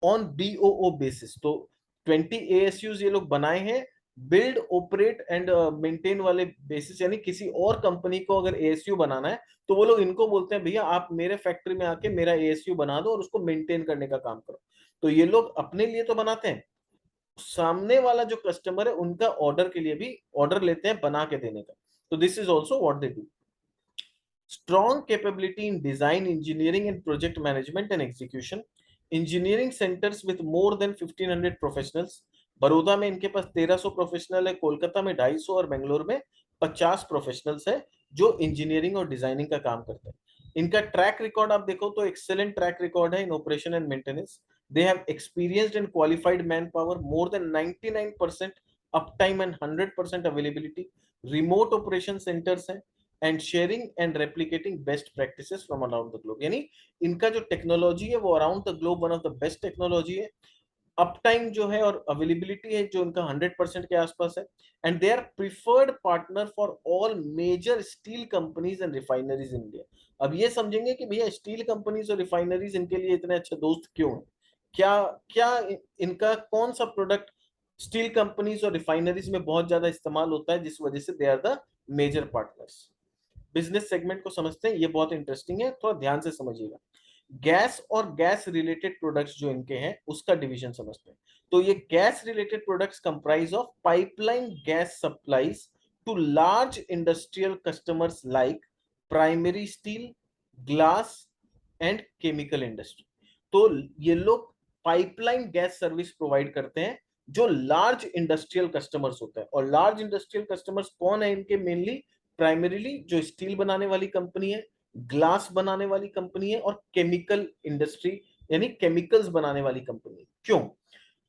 [SPEAKER 1] ऑन बीओओ बेसिस। तो 20 एएसयूज ये लोग बनाए हैं बिल्ड ऑपरेट एंड मेंटेन वाले बेसिस, यानी किसी और कंपनी को अगर एएसयू बनाना है तो वो लोग इनको बोलते हैं भैया आप मेरे फैक्ट्री में आके मेरा एएसयू बना दो और उसको मेंटेन करने का काम करो। तो ये लोग अपने लिए तो बनाते हैं, सामने वाला जो कस्टमर है उनका ऑर्डर के लिए भी ऑर्डर लेते हैं बना के देने का। तो this is also what they do. Strong capability in design, engineering, and project management and execution. Engineering centers with more than 1500 professionals. Baroda में इनके पास 1300 प्रोफेशनल है, कोलकाता में 250 और बेंगलोर में 50 प्रोफेशनल्स है जो इंजीनियरिंग और डिजाइनिंग का काम करते हैं। इनका ट्रैक रिकॉर्ड आप देखो तो एक्सेलेंट ट्रैक रिकॉर्ड है in operation and maintenance. They have experienced and qualified man power, more than 99% up time and 100% availability. Remote operation centres हैं and sharing and replicating best practices from around the globe. यानी इनका जो technology है वो around the globe one of the best technology है। Up time जो है और अवेलेबिलिटी है जो इनका 100% के आसपास है। And they are preferred partner for all major steel companies and refineries in India. अब ये समझेंगे कि भैया स्टील कंपनीज और रिफाइनरीज इनके लिए इतने अच्छे दोस्त क्यों हैं, क्या क्या इनका कौन सा प्रोडक्ट स्टील कंपनीज और रिफाइनरीज में बहुत ज्यादा इस्तेमाल होता है जिस वजह से they are the major partners. Business segment को समझते हैं, ये बहुत इंटरेस्टिंग है, थोड़ा ध्यान से समझिएगा। गैस और गैस रिलेटेड प्रोडक्ट्स जो इनके हैं उसका डिवीजन समझते हैं। तो ये gas related products comprise of pipeline gas supplies to large industrial customers like primary steel, glass and chemical industry. तो ये लोग पाइपलाइन गैस सर्विस प्रोवाइड करते हैं जो लार्ज इंडस्ट्रियल कस्टमर्स होता है। और लार्ज इंडस्ट्रियल कस्टमर्स कौन है इनके, मेनली प्राइमरीली जो स्टील बनाने वाली कंपनी है, ग्लास बनाने वाली कंपनी है और केमिकल इंडस्ट्री यानी केमिकल्स बनाने वाली कंपनी है। क्यों?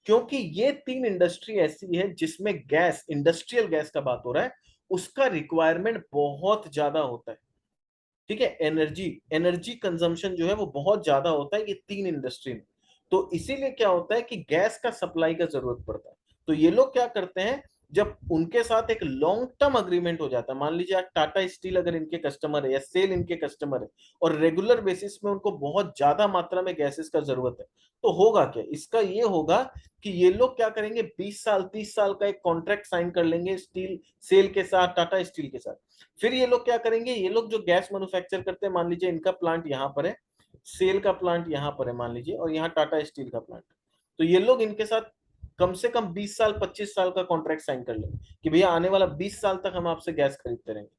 [SPEAKER 1] क्योंकि ये तीन इंडस्ट्री ऐसी है जिसमें गैस, इंडस्ट्रियल गैस का बात हो रहा है, उसका रिक्वायरमेंट बहुत ज्यादा होता है। ठीक है, एनर्जी एनर्जी कंजम्पशन जो है वो बहुत ज्यादा होता है ये तीन इंडस्ट्री में। तो इसीलिए क्या होता है कि गैस का सप्लाई का जरूरत पड़ता है। तो ये लोग क्या करते हैं, जब उनके साथ एक लॉन्ग टर्म अग्रीमेंट हो जाता है, मान लीजिए आज टाटा स्टील अगर इनके कस्टमर है या सेल इनके कस्टमर है, और रेगुलर बेसिस में उनको बहुत ज्यादा मात्रा में गैसेस का जरूरत है, तो होगा क्या, इसका ये होगा कि ये लोग क्या करेंगे, 20 साल 30 साल का एक कॉन्ट्रैक्ट साइन कर लेंगे स्टील सेल के साथ, टाटा स्टील के साथ। फिर ये लोग क्या करेंगे, ये लोग जो गैस मैन्युफैक्चर करते हैं, मान लीजिए इनका प्लांट यहाँ पर है, सेल का प्लांट यहाँ पर है मान लीजिए, और यहाँ टाटा स्टील का प्लांट, तो ये लोग इनके साथ कम से कम 20 साल 25 साल का कॉन्ट्रैक्ट साइन कर लेंगे कि भैया आने वाला 20 साल तक हम आपसे गैस खरीदते रहेंगे।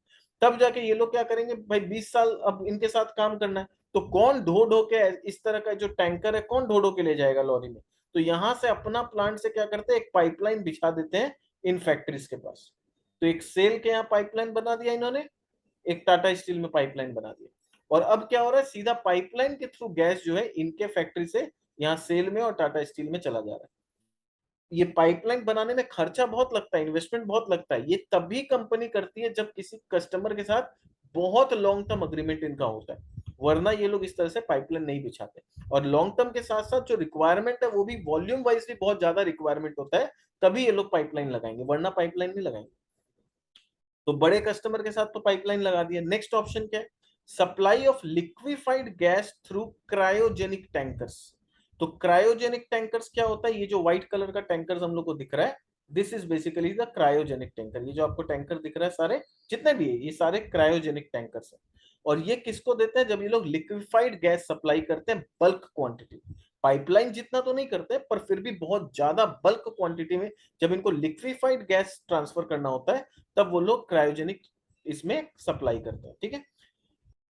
[SPEAKER 1] तब जाके ये लोग क्या करेंगे, भाई 20 साल अब इनके साथ काम करना है, तो कौन ढो ढो के, इस तरह का जो टैंकर है कौन ढो ढो के ले जाएगा लॉरी में। तो यहां से अपना प्लांट से क्या करते हैं, एक पाइपलाइन बिछा देते हैं इन फैक्ट्रीज के पास। तो एक सेल के यहाँ पाइपलाइन बना दिया इन्होंने, एक टाटा स्टील में पाइपलाइन बना दिया, और अब क्या हो रहा है, सीधा पाइपलाइन के थ्रू गैस जो है इनके फैक्ट्री से यहाँ सेल में और टाटा स्टील में चला जा रहा है। ये पाइपलाइन बनाने में खर्चा बहुत लगता है, इन्वेस्टमेंट बहुत लगता है, ये तभी कंपनी करती है जब किसी कस्टमर के साथ बहुत लॉन्ग टर्म अग्रीमेंट इनका होता है, वरना ये लोग इस तरह से पाइपलाइन नहीं बिछाते। और लॉन्ग टर्म के साथ साथ जो रिक्वायरमेंट है वो भी वॉल्यूम वाइज भी बहुत ज्यादा रिक्वायरमेंट होता है, तभी ये लोग पाइपलाइन लगाएंगे, वरना पाइपलाइन नहीं लगाएंगे। तो बड़े कस्टमर के साथ तो पाइपलाइन लगा दिया। नेक्स्ट ऑप्शन क्या है, supply of liquefied gas through cryogenic tankers. तो क्रायोजेनिक टैंकर्स क्या होता है, ये जो व्हाइट कलर का टैंकर्स हम लोग को दिख रहा है, this is basically the cryogenic tanker. ये जो आपको टैंकर दिख रहा है सारे जितने भी है, ये सारे क्रायोजेनिक टैंकर्स है। और ये किसको देते हैं, जब ये लोग लिक्विफाइड गैस सप्लाई करते हैं बल्क क्वांटिटी, पाइपलाइन जितना तो नहीं करते पर फिर भी बहुत ज्यादा बल्क क्वांटिटी में जब इनको लिक्विफाइड गैस ट्रांसफर करना होता है, तब वो लोग क्रायोजेनिक इसमें सप्लाई करते हैं। ठीक है,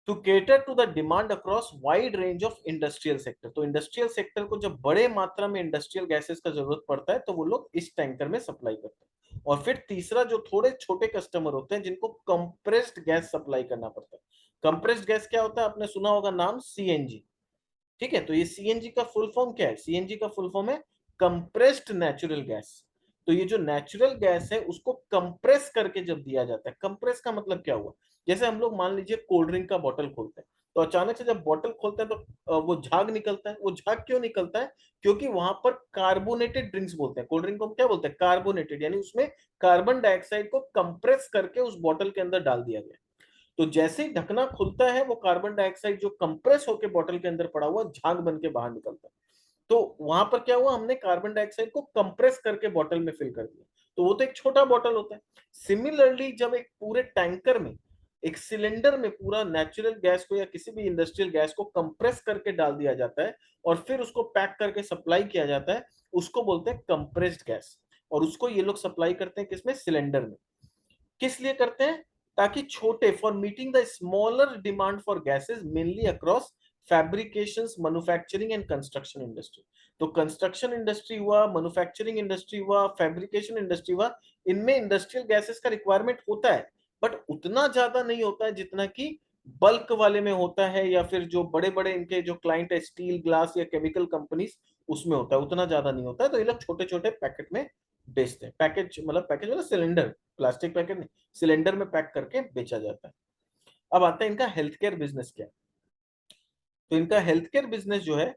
[SPEAKER 1] to cater to the demand across wide range of industrial sector. तो इंडस्ट्रियल सेक्टर को जब बड़े मात्रा में इंडस्ट्रियल गैसेस का जरूरत पड़ता है तो वो लोग इस टैंकर में सप्लाई करते हैं। और फिर तीसरा, जो थोड़े छोटे कस्टमर होते हैं जिनको कंप्रेस्ड गैस सप्लाई करना पड़ता है। कंप्रेस्ड गैस क्या होता है, आपने सुना होगा नाम, सीएनजी। ठीक है, तो ये सीएनजी का फुल फॉर्म क्या है, सीएनजी का फुल फॉर्म है कंप्रेस्ड नेचुरल गैस। तो ये जो नेचुरल गैस है उसको कंप्रेस करके जब दिया जाता है, कंप्रेस का मतलब क्या हुआ, जैसे हम लोग मान लीजिए कोल्ड ड्रिंक का बॉटल खोलते हैं, तो अचानक से जब बॉटल खोलते हैं तो वो झाग निकलता है। वो झाग क्यों निकलता है, क्योंकि वहां पर कार्बोनेटेड ड्रिंक्स बोलते हैं, कोल्ड ड्रिंक को हम क्या बोलते हैं, कार्बोनेटेड, यानी उसमें कार्बन डाइऑक्साइड को कंप्रेस करके उस बॉटल के अंदर डाल दिया गया। तो जैसे ही ढकना खुलता है वो कार्बन डाइऑक्साइड जो कंप्रेस होकर बॉटल के अंदर पड़ा हुआ झाग बन के बाहर निकलता है। तो वहां पर क्या हुआ, हमने कार्बन डाइऑक्साइड को कंप्रेस करके बॉटल में फिल कर दिया। तो वो तो एक छोटा बॉटल होता है। सिमिलरली जब एक पूरे टैंकर में, एक सिलेंडर में पूरा नेचुरल गैस को या किसी भी इंडस्ट्रियल गैस को कंप्रेस करके डाल दिया जाता है और फिर उसको पैक करके सप्लाई किया जाता है, उसको बोलते हैं कंप्रेस्ड गैस। और उसको ये लोग सप्लाई करते हैं किसमें, सिलेंडर में। किस लिए करते हैं, ताकि छोटे, for meeting the smaller demand for gases mainly across fabrications, manufacturing and construction industry. तो कंस्ट्रक्शन इंडस्ट्री हुआ, मैन्युफैक्चरिंग इंडस्ट्री हुआ, फैब्रिकेशन इंडस्ट्री हुआ, इनमें इंडस्ट्रियल गैसेस का रिक्वायरमेंट होता है, बट उतना ज्यादा नहीं होता है जितना कि बल्क वाले में होता है, या फिर जो बड़े बड़े इनके जो क्लाइंट है स्टील, ग्लास या केमिकल कंपनीज, उसमें होता है, उतना ज्यादा नहीं होता है। तो ये लोग छोटे छोटे पैकेट में बेचते हैं, पैकेज मतलब सिलेंडर, प्लास्टिक पैकेट नहीं, सिलेंडर में पैक करके बेचा जाता है। अब आता है इनका हेल्थ केयर बिजनेस क्या है। तो इनका हेल्थ केयर बिजनेस जो है,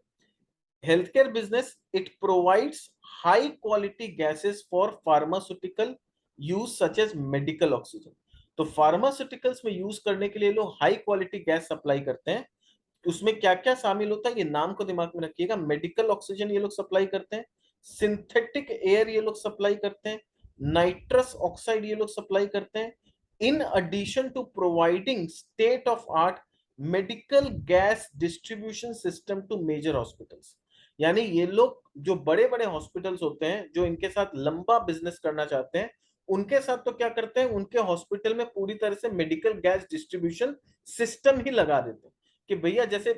[SPEAKER 1] health care business, it provides high quality gases for pharmaceutical use such as medical oxygen. तो फार्मास्यूटिकल्स में यूज करने के लिए लोग हाई क्वालिटी गैस सप्लाई करते हैं। उसमें क्या क्या शामिल होता है, ये नाम को दिमाग में रखिएगा, मेडिकल ऑक्सीजन ये लोग सप्लाई करते हैं, सिंथेटिक एयर ये लोग सप्लाई करते हैं, नाइट्रस ऑक्साइड ये लोग सप्लाई करते हैं, in addition to providing state of art medical gas distribution system to major hospitals. यानी ये लोग जो बड़े बड़े हॉस्पिटल्स होते हैं जो इनके साथ लंबा बिजनेस करना चाहते हैं, उनके साथ तो क्या करते हैं, उनके हॉस्पिटल में पूरी तरह से मेडिकल गैस डिस्ट्रीब्यूशन सिस्टम ही लगा देते हैं कि भैया जैसे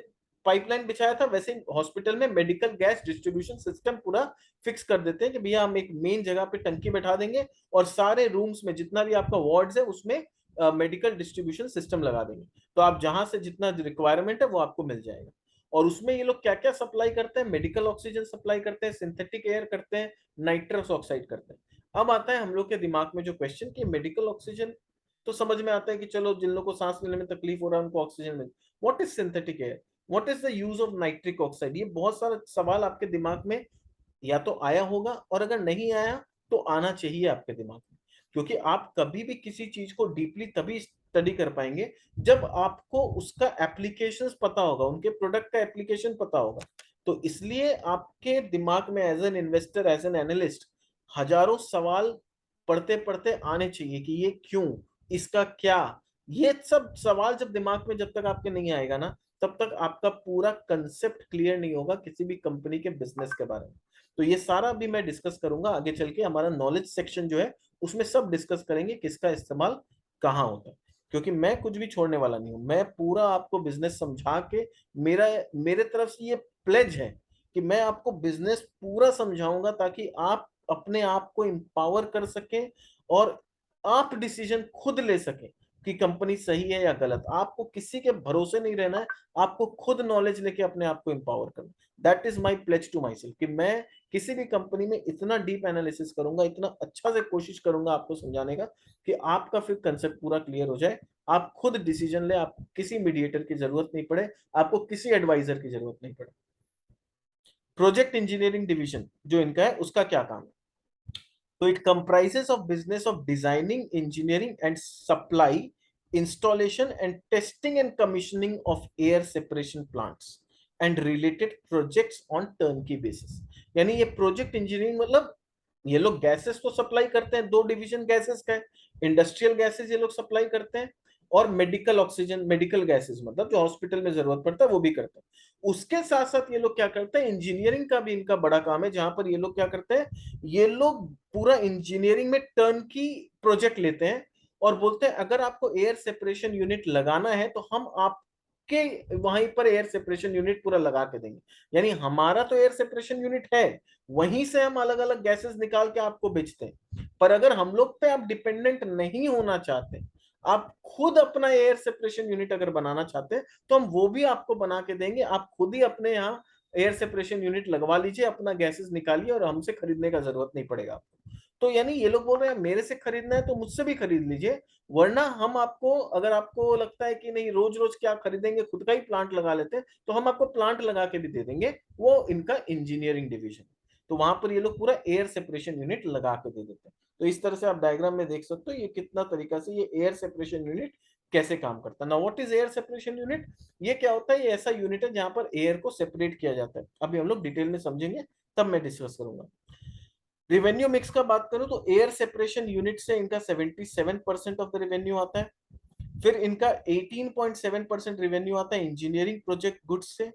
[SPEAKER 1] पाइपलाइन बिछाया था वैसे हॉस्पिटल में मेडिकल गैस डिस्ट्रीब्यूशन सिस्टम पूरा फिक्स कर देते हैं कि भैया हम एक मेन जगह पे टंकी बैठा देंगे और सारे रूम्स में जितना भी आपका वार्ड्स है उसमें मेडिकल डिस्ट्रीब्यूशन सिस्टम लगा देंगे। तो आप जहां से जितना रिक्वायरमेंट है वो आपको मिल जाएगा। और उसमें ये लोग क्या क्या सप्लाई करते हैं, मेडिकल ऑक्सीजन सप्लाई करते हैं, सिंथेटिक एयर करते हैं, नाइट्रस ऑक्साइड करते हैं। अब आता है हम लोग के दिमाग में जो क्वेश्चन कि मेडिकल ऑक्सीजन तो समझ में आता है कि चलो जिन लोगों को सांस लेने में तकलीफ हो रहा है उनको oxygen mill. What is synthetic air, what is the use of nitric oxide, ये बहुत सारा सवाल आपके दिमाग में या तो आया होगा, और अगर नहीं आया तो आना चाहिए आपके दिमाग में। क्योंकि आप कभी भी किसी चीज को डीपली तभी स्टडी कर पाएंगे जब आपको उसका एप्लीकेशंस पता होगा, उनके प्रोडक्ट का एप्लीकेशन पता होगा। तो इसलिए आपके दिमाग में as an investor, as an analyst, हजारों सवाल पढ़ते पढ़ते आने चाहिए कि ये क्यों, इसका क्या। ये सब सवाल जब दिमाग में जब तक आपके नहीं आएगा ना, तब तक आपका पूरा कंसेप्ट क्लियर नहीं होगा किसी भी कंपनी के बिजनेस के बारे में। तो ये सारा भी मैं डिस्कस करूंगा आगे चल के, हमारा नॉलेज सेक्शन जो है उसमें सब डिस्कस करेंगे किसका इस्तेमाल कहाँ होता है। क्योंकि मैं कुछ भी छोड़ने वाला नहीं हूं, मैं पूरा आपको बिजनेस समझा के, मेरा मेरे तरफ से ये प्लेज है कि मैं आपको बिजनेस पूरा समझाऊंगा ताकि आप अपने आप को एम्पावर कर सकें और आप डिसीजन खुद ले सकें कि कंपनी सही है या गलत। आपको किसी के भरोसे नहीं रहना है, आपको खुद नॉलेज लेके अपने आप को एम्पावर करना। That is my pledge to myself कि मैं किसी भी कंपनी में इतना डीप एनालिसिस करूंगा, इतना अच्छा से कोशिश करूंगा आपको समझाने का कि आपका फिर कंसेप्ट पूरा क्लियर हो जाए, आप खुद डिसीजन ले, आपको किसी मीडिएटर की जरूरत नहीं पड़े, आपको किसी एडवाइजर की जरूरत नहीं पड़े। प्रोजेक्ट इंजीनियरिंग डिवीजन जो इनका है उसका क्या काम है, तो it comprises of business of designing, engineering and supply, installation and testing and commissioning of air separation plants and related projects on turnkey basis। यानी ये प्रोजेक्ट इंजीनियरिंग मतलब ये लोग गैसेस तो सप्लाई करते हैं, दो डिवीजन गैसेस का है, इंडस्ट्रियल गैसेस ये लोग सप्लाई करते हैं, और मेडिकल ऑक्सीजन, मेडिकल गैसेस मतलब जो हॉस्पिटल में जरूरत पड़ता है वो भी करते हैं। उसके साथ साथ ये लोग क्या करते हैं, इंजीनियरिंग का भी इनका बड़ा काम है, जहां पर ये लोग क्या करते हैं, ये लोग पूरा इंजीनियरिंग में टर्न की प्रोजेक्ट लेते हैं और बोलते हैं अगर आपको एयर सेपरेशन यूनिट लगाना है तो हम आपके वहीं पर एयर सेपरेशन यूनिट पूरा लगा के देंगे। यानी हमारा तो एयर सेपरेशन यूनिट है, वहीं से हम अलग अलग गैसेस निकाल के आपको बेचते हैं। पर अगर हम लोग पे आप डिपेंडेंट नहीं होना चाहते, आप खुद अपना एयर सेपरेशन यूनिट अगर बनाना चाहते हैं तो हम वो भी आपको बना के देंगे। आप खुद ही अपने यहाँ एयर सेपरेशन यूनिट लगवा लीजिए, अपना गैसेस निकालिए और हमसे खरीदने का जरूरत नहीं पड़ेगा आपको। तो यानी ये लोग बोल रहे हैं मेरे से खरीदना है तो मुझसे भी खरीद लीजिए, वरना हम आपको, अगर आपको लगता है कि नहीं रोज रोज क्या खरीदेंगे, खुद का ही प्लांट लगा लेते हैं, तो हम आपको प्लांट लगा के भी दे देंगे। वो इनका इंजीनियरिंग डिवीजन। तो वहां पर ये लोग पूरा एयर सेपरेशन यूनिट लगा के दे देते हैं। तो इस तरह से आप डायग्राम में देख सकते हो ये कितना तरीका से ये एयर सेपरेशन यूनिट कैसे काम करता है। ना what is air separation unit, ये क्या होता है, ये ऐसा यूनिट है जहां पर एयर को सेपरेट किया जाता है। अभी हम लोग डिटेल में समझेंगे तब मैं डिस्कस करूंगा। रेवेन्यू मिक्स का बात करूं तो एयर सेपरेशन यूनिट से इनका 77% ऑफ द रेवेन्यू आता है। फिर इनका 18.7% रेवेन्यू आता है इंजीनियरिंग प्रोजेक्ट गुड्स से,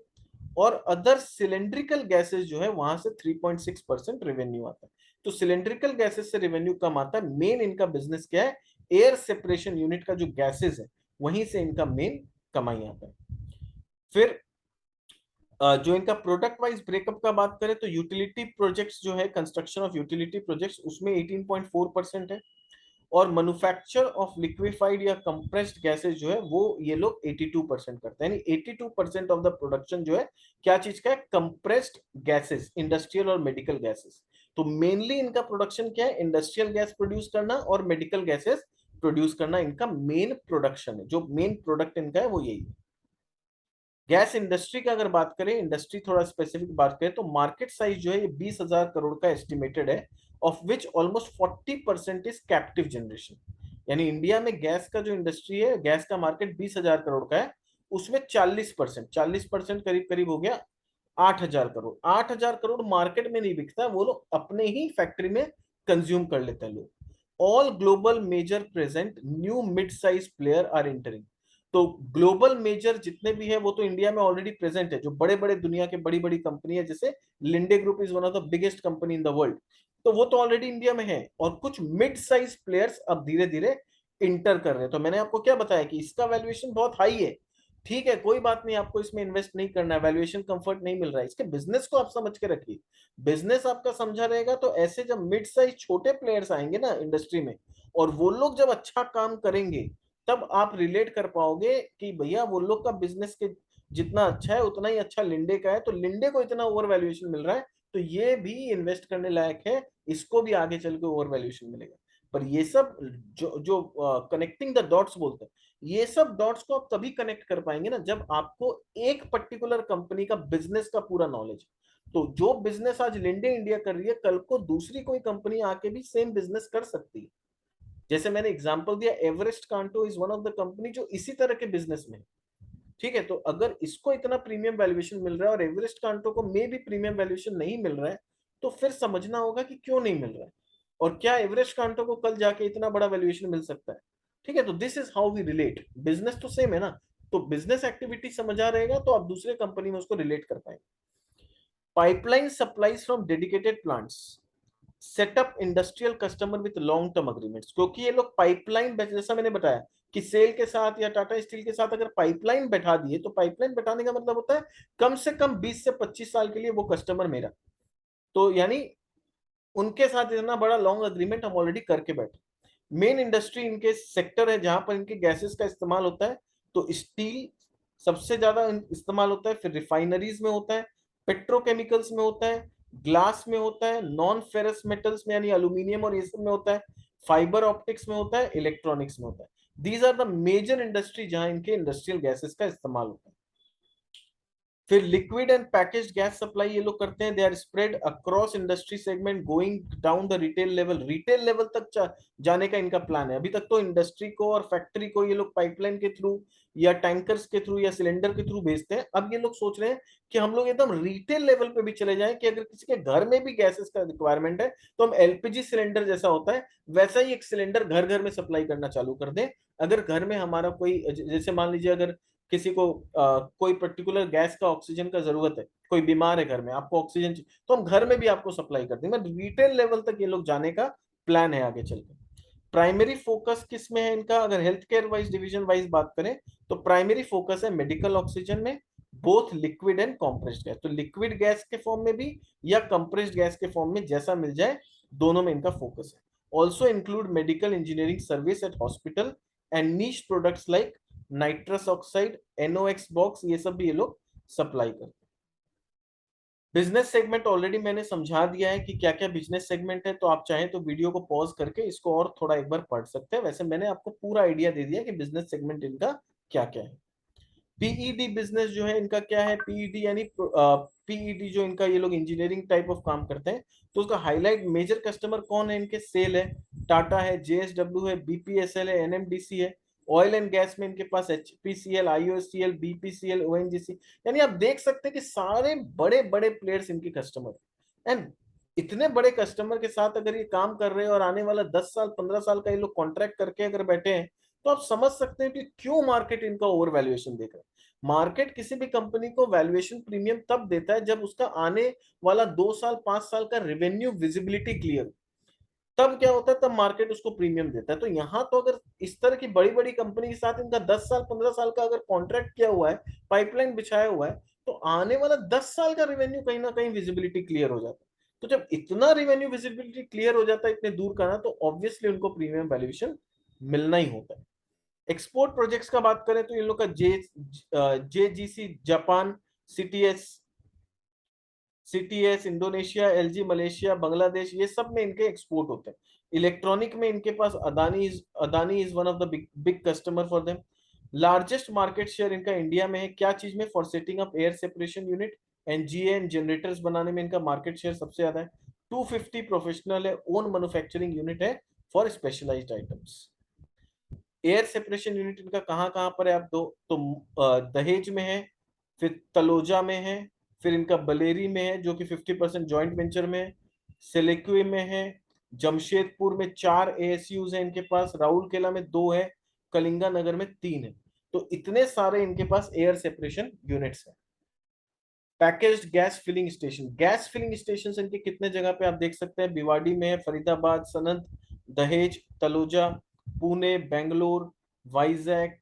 [SPEAKER 1] और अदर सिलेंड्रिकल गैसेस जो है वहां से 3.6% रेवेन्यू आता है। तो सिलेंड्रिकल गैसेस से रेवेन्यू कम आता है। मेन इनका बिजनेस क्या है, एयर सेपरेशन यूनिट का जो गैसेस है वहीं से इनका मेन कमाई आता है। फिर जो इनका प्रोडक्ट वाइज ब्रेकअप का बात करें तो यूटिलिटी प्रोजेक्ट्स जो है, कंस्ट्रक्शन ऑफ यूटिलिटी प्रोजेक्ट्स उसमें 18.4% है, और मैन्युफैक्चर ऑफ लिक्विफाइड या कंप्रेस्ड गैसेस जो है वो ये लोग 82% करते हैं। यानी 82% ऑफ द प्रोडक्शन जो है क्या चीज का है, कंप्रेस्ड गैसेस, इंडस्ट्रियल और मेडिकल गैसेस। तो मेनली इनका प्रोडक्शन क्या है, इंडस्ट्रियल गैस प्रोड्यूस करना और मेडिकल गैसेस प्रोड्यूस करना इनका मेन प्रोडक्शन है। जो मेन प्रोडक्ट इनका है वो यही है। गैस इंडस्ट्री की अगर बात करें, इंडस्ट्री थोड़ा स्पेसिफिक बात करें तो मार्केट साइज जो है ये 20,000 करोड़ का एस्टिमेटेड है, of which almost 40% is captive generation. यानी इंडिया में गैस का जो इंडस्ट्री है, गैस का मार्केट 20,000 करोड़ का है, उसमें 40% करीब करीब हो गया 8,000 करोड़। 8,000 करोड़ मार्केट में नहीं बिकता, वो लोग अपने ही फैक्ट्री में कंज्यूम कर लेते हैं लोग। All global major present, new mid size player are entering. तो ग्लोबल मेजर जितने भी है वो तो इंडिया में ऑलरेडी प्रेजेंट है, जो बड़े बड़े दुनिया के बड़ी बड़ी कंपनी है, जैसे Linde group is one of the biggest company in the world, तो वो तो ऑलरेडी इंडिया में है। और कुछ मिड साइज प्लेयर्स अब धीरे धीरे इंटर कर रहे हैं। तो मैंने आपको क्या बताया कि इसका वैल्यूएशन बहुत हाई है। ठीक है, कोई बात नहीं, आपको इसमें इन्वेस्ट नहीं करना है, वैल्यूएशन कंफर्ट नहीं मिल रहा है, इसके बिजनेस को आप समझ के रखिए। बिजनेस आपका समझा रहेगा तो ऐसे जब मिड साइज छोटे प्लेयर्स आएंगे ना इंडस्ट्री में, और वो लोग जब अच्छा काम करेंगे, तब आप रिलेट कर पाओगे कि भैया वो लोग का बिजनेस के जितना अच्छा है उतना ही अच्छा लिंडे का है, तो लिंडे को इतना ओवर वैल्यूएशन मिल रहा है, तो ये भी इन्वेस्ट करने लायक है, इसको भी आगे चल के ओवर वैल्यूएशन मिलेगा। पर ये सब जो जो कनेक्टिंग द डॉट्स बोलते हैं, ये सब डॉट्स को आप तभी कनेक्ट कर पाएंगे ना जब आपको एक पर्टिकुलर कंपनी का बिजनेस का पूरा नॉलेज। तो जो बिजनेस आज लिंडे इंडिया कर रही है, कल को दूसरी कोई कंपनी आके भी सेम बिजनेस कर सकती है। जैसे मैंने एग्जांपल दिया, एवरेस्ट कांटो is one of the company जो इसी तरह के बिजनेस में है। ठीक है, तो अगर इसको इतना प्रीमियम वैल्यूएशन मिल रहा है और एवरेस्ट कांटो को मे भी प्रीमियम वैल्यूएशन नहीं मिल रहा है, तो फिर समझना होगा कि क्यों नहीं मिल रहा है, और क्या एवरेस्ट कांटो को कल जाके इतना बड़ा वैल्यूएशन मिल सकता है। ठीक है, तो this is how we relate, business तो सेम है ना, तो बिजनेस एक्टिविटी समझा रहेगा तो आप दूसरे कंपनी में उसको रिलेट कर पाएंगे। Pipeline supplies from dedicated plants setup industrial customer with long term agreements, क्योंकि ये लोग पाइपलाइन, जैसा मैंने बताया कि सेल के साथ या टाटा स्टील के साथ अगर पाइपलाइन बैठा दिए, तो पाइपलाइन बैठाने का मतलब होता है कम से कम 20 से 25 साल के लिए वो कस्टमर मेरा, तो यानी उनके साथ इतना बड़ा लॉन्ग अग्रीमेंट हम ऑलरेडी करके बैठे। मेन इंडस्ट्री इनके सेक्टर है जहां पर इनके गैसेस का इस्तेमाल होता है, तो स्टील सबसे ज्यादा इस्तेमाल होता है, फिर रिफाइनरीज में होता है, पेट्रोकेमिकल्स में होता है, ग्लास में होता है, नॉन फेरस मेटल्स में यानी एल्यूमिनियम और ये सब में होता है, फाइबर ऑप्टिक्स में होता है, इलेक्ट्रॉनिक्स में होता है। These are the major industry जहां इनके इंडस्ट्रियल गैसेस का इस्तेमाल होता है। फिर liquid and packaged gas supply ये लोग करते हैं, they are spread across industry segment going down the retail level, retail level तक जाने का इनका प्लान है। अभी तक तो इंडस्ट्री को और फैक्ट्री को ये लोग पाइपलाइन के थ्रू या टैंकर्स के थ्रू या सिलेंडर के थ्रू भेजते हैं, अब ये लोग सोच रहे हैं कि हम लोग एकदम रिटेल लेवल पे भी चले जाएं कि अगर किसी के घर में भी गैसेस का रिक्वायरमेंट है तो हम एलपीजी सिलेंडर जैसा होता है वैसा ही एक सिलेंडर घर घर में सप्लाई करना चालू कर दें। अगर घर में हमारा कोई, जैसे मान लीजिए अगर किसी को कोई पर्टिकुलर गैस का ऑक्सीजन का जरूरत है, कोई बीमार है घर में, आपको ऑक्सीजन चाहिए, तो हम घर में भी आपको सप्लाई कर देंगे। रिटेल लेवल तक ये लोग जाने का प्लान है आगे चलकर। प्राइमरी फोकस किस में है इनका, अगर health care wise division wise बात करें तो प्राइमरी फोकस है मेडिकल ऑक्सीजन में, both liquid and compressed gas, तो लिक्विड गैस के फॉर्म में भी या कंप्रेस्ड गैस के फॉर्म में, जैसा मिल जाए, दोनों में इनका फोकस है। Also include medical engineering service eight hospital and niche products like nitrous oxide, NOx box, ये सब भी ये लोग सप्लाई करते हैं। बिजनेस सेगमेंट ऑलरेडी मैंने समझा दिया है कि क्या क्या बिजनेस सेगमेंट है, तो आप चाहें तो वीडियो को पॉज करके इसको और थोड़ा एक बार पढ़ सकते हैं। वैसे मैंने आपको पूरा आइडिया दे दिया कि बिजनेस सेगमेंट इनका क्या क्या है। पीईडी बिजनेस जो है इनका क्या है, पीईडी यानी पीईडी जो इनका, ये लोग इंजीनियरिंग टाइप ऑफ काम करते हैं, तो उसका हाईलाइट मेजर कस्टमर कौन है इनके, सेल है, टाटा है, जेएसडब्ल्यू है, बीपीएसएल है, एनएमडीसी है। ऑयल एंड गैस में इनके पास एचपीसीएल, आईओसीएल, बीपीसीएल, ओएनजीसी, यानी आप देख सकते हैं कि सारे बड़े बड़े प्लेयर्स इनके कस्टमर। एंड इतने बड़े कस्टमर के साथ अगर ये काम कर रहे हैं और आने वाला 10 साल 15 साल का ये लोग कॉन्ट्रैक्ट करके अगर बैठे हैं, तो आप समझ सकते हैं कि क्यों मार्केट इनका ओवर वैल्यूएशन देख रहा है। मार्केट किसी भी कंपनी को वैल्यूएशन प्रीमियम तब देता है जब उसका आने वाला 2 साल 5 साल का रेवेन्यू विजिबिलिटी क्लियर, तब क्या होता है, तब मार्केट उसको प्रीमियम देता है। तो यहाँ तो अगर इस तरह की बड़ी बड़ी कंपनी के साथ इनका 10 साल 15 साल का अगर कॉन्ट्रैक्ट किया हुआ है, पाइपलाइन बिछाया हुआ है, तो आने वाला 10 साल का रेवेन्यू कहीं ना कहीं विजिबिलिटी क्लियर हो जाता है। तो जब इतना रेवेन्यू विजिबिलिटी क्लियर हो जाता है इतने दूर का ना, तो ऑब्वियसली उनको प्रीमियम वैल्यूएशन मिलना ही होता है। एक्सपोर्ट प्रोजेक्ट्स का बात करें तो इन लोग का JGC Japan, CTS CTS Indonesia, LG Malaysia, Bangladesh, ये सब में इनके एक्सपोर्ट होते हैं। इलेक्ट्रॉनिक में इनके पास Adani is one of the big big customer for them. Largest market share इनका इंडिया में है, क्या चीज में, for setting up air separation unit and GN generators बनाने में इनका मार्केट शेयर सबसे ज्यादा है। 250 प्रोफेशनल है, ओन मैन्युफैक्चरिंग यूनिट है for specialized items. Air separation unit इनका कहाँ कहाँ पर है, आप दो तो दहेज में है, फिर तलोजा में है, फिर इनका बलेरी में है जो कि 50% जॉइंट वेंचर में है, सिलेक्वे में है, जमशेदपुर में 4 एएसयूज है इनके पास, राउरकेला में 2 है, कलिंगा नगर में 3 है। तो इतने सारे इनके पास एयर सेपरेशन यूनिट्स हैं। Packaged gas filling station, gas filling station इनके कितने जगह पे आप देख सकते हैं, भिवाड़ी में है, फरीदाबाद, सनंत, दहेज, तलोजा, पुणे, बेंगलोर, वाइजैक,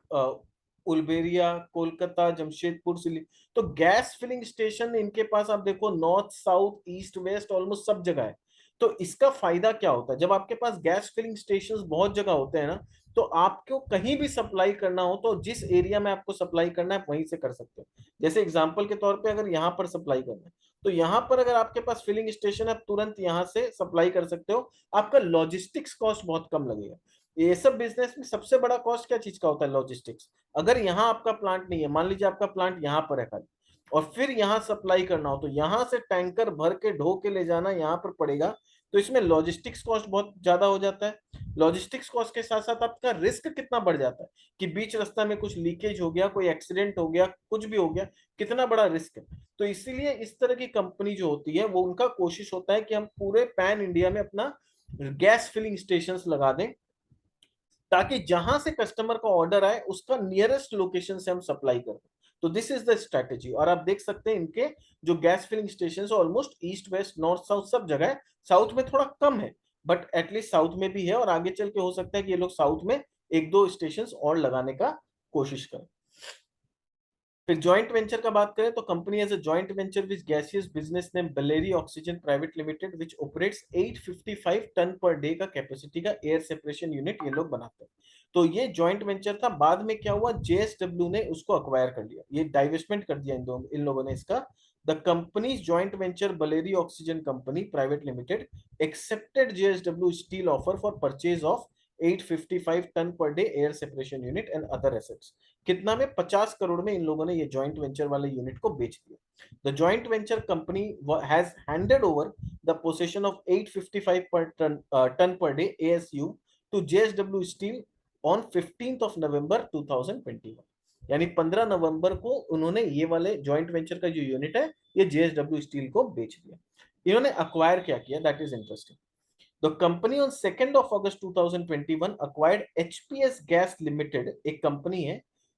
[SPEAKER 1] उल्बेरिया, कोलकाता, जमशेदपुर, सिली। तो गैस फिलिंग स्टेशन इनके पास आप देखो north south east west almost सब जगह है। तो इसका फायदा क्या होता है, जब आपके पास गैस फिलिंग स्टेशन बहुत जगह होते हैं ना, तो आपको कहीं भी सप्लाई करना हो तो जिस एरिया में आपको सप्लाई करना है वहीं से कर सकते हो। जैसे एग्जांपल के तौर पे अगर यहाँ पर सप्लाई करना है, तो यहाँ पर अगर आपके पास फिलिंग स्टेशन है, तुरंत यहाँ से सप्लाई कर सकते हो। आपका लॉजिस्टिक्स कॉस्ट बहुत कम लगेगा। ये सब बिजनेस में सबसे बड़ा कॉस्ट क्या चीज का होता है? लॉजिस्टिक्स। अगर यहाँ आपका प्लांट नहीं है, मान लीजिए आपका प्लांट यहाँ पर है खाली, और फिर यहाँ सप्लाई करना हो, तो यहाँ से टैंकर भर के ढो के ले जाना यहाँ पर पड़ेगा। तो इसमें लॉजिस्टिक्स कॉस्ट बहुत ज्यादा हो जाता है। लॉजिस्टिक्स कॉस्ट के साथ साथ आपका रिस्क कितना बढ़ जाता है कि बीच रास्ता में कुछ लीकेज हो गया, कोई एक्सीडेंट हो गया, कुछ भी हो गया, कितना बड़ा रिस्क है। तो इसीलिए इस तरह की कंपनी जो होती है वो, उनका कोशिश होता है कि हम पूरे पैन इंडिया में अपना गैस फिलिंग स्टेशंस लगा दें, ताकि जहां से कस्टमर का ऑर्डर आए उसका नियरेस्ट लोकेशन से हम सप्लाई करें। तो दिस इज द स्ट्रेटेजी। और आप देख सकते हैं इनके जो gas filling station almost east west north south सब जगह है। साउथ में थोड़ा कम है, बट एटलीस्ट साउथ में भी है, और आगे चल के हो सकता है कि ये लोग साउथ में एक दो स्टेशन और लगाने का कोशिश करें। फिर जॉइंट वेंचर का बात करें तो company as a joint venture with gaseous business name Bellary oxygen private limited which operates 855 ton per day का कैपेसिटी का एयर सेपरेशन यूनिट ये लोग बनाते हैं। तो ये जॉइंट वेंचर था, बाद में क्या हुआ, जेएसडब्ल्यू ने उसको अक्वायर कर लिया, ये डाइवेस्टमेंट कर दिया इन लोगों ने इसका। The companies joint venture Bellary oxygen company private limited accepted JSW steel offer for purchase of 855 ton per day air separation unit and other assets. कितना में? 50 करोड़ में इन लोगों ने ये जॉइंट वेंचर वाले यूनिट को बेच दिया। The joint venture company has handed over the position of 855 per ton per day ASU to JSW steel on 15th of November 2021। यानी 15 नवंबर को उन्होंने ये वाले जॉइंट वेंचर का जो यूनिट है ये जेएसडब्ल्यू स्टील को बेच दिया। इन्होंने अक्वायर क्या किया, that is interesting. The company on 2nd of August 2021 acquired HPS Gas Limited, एक कंपनी है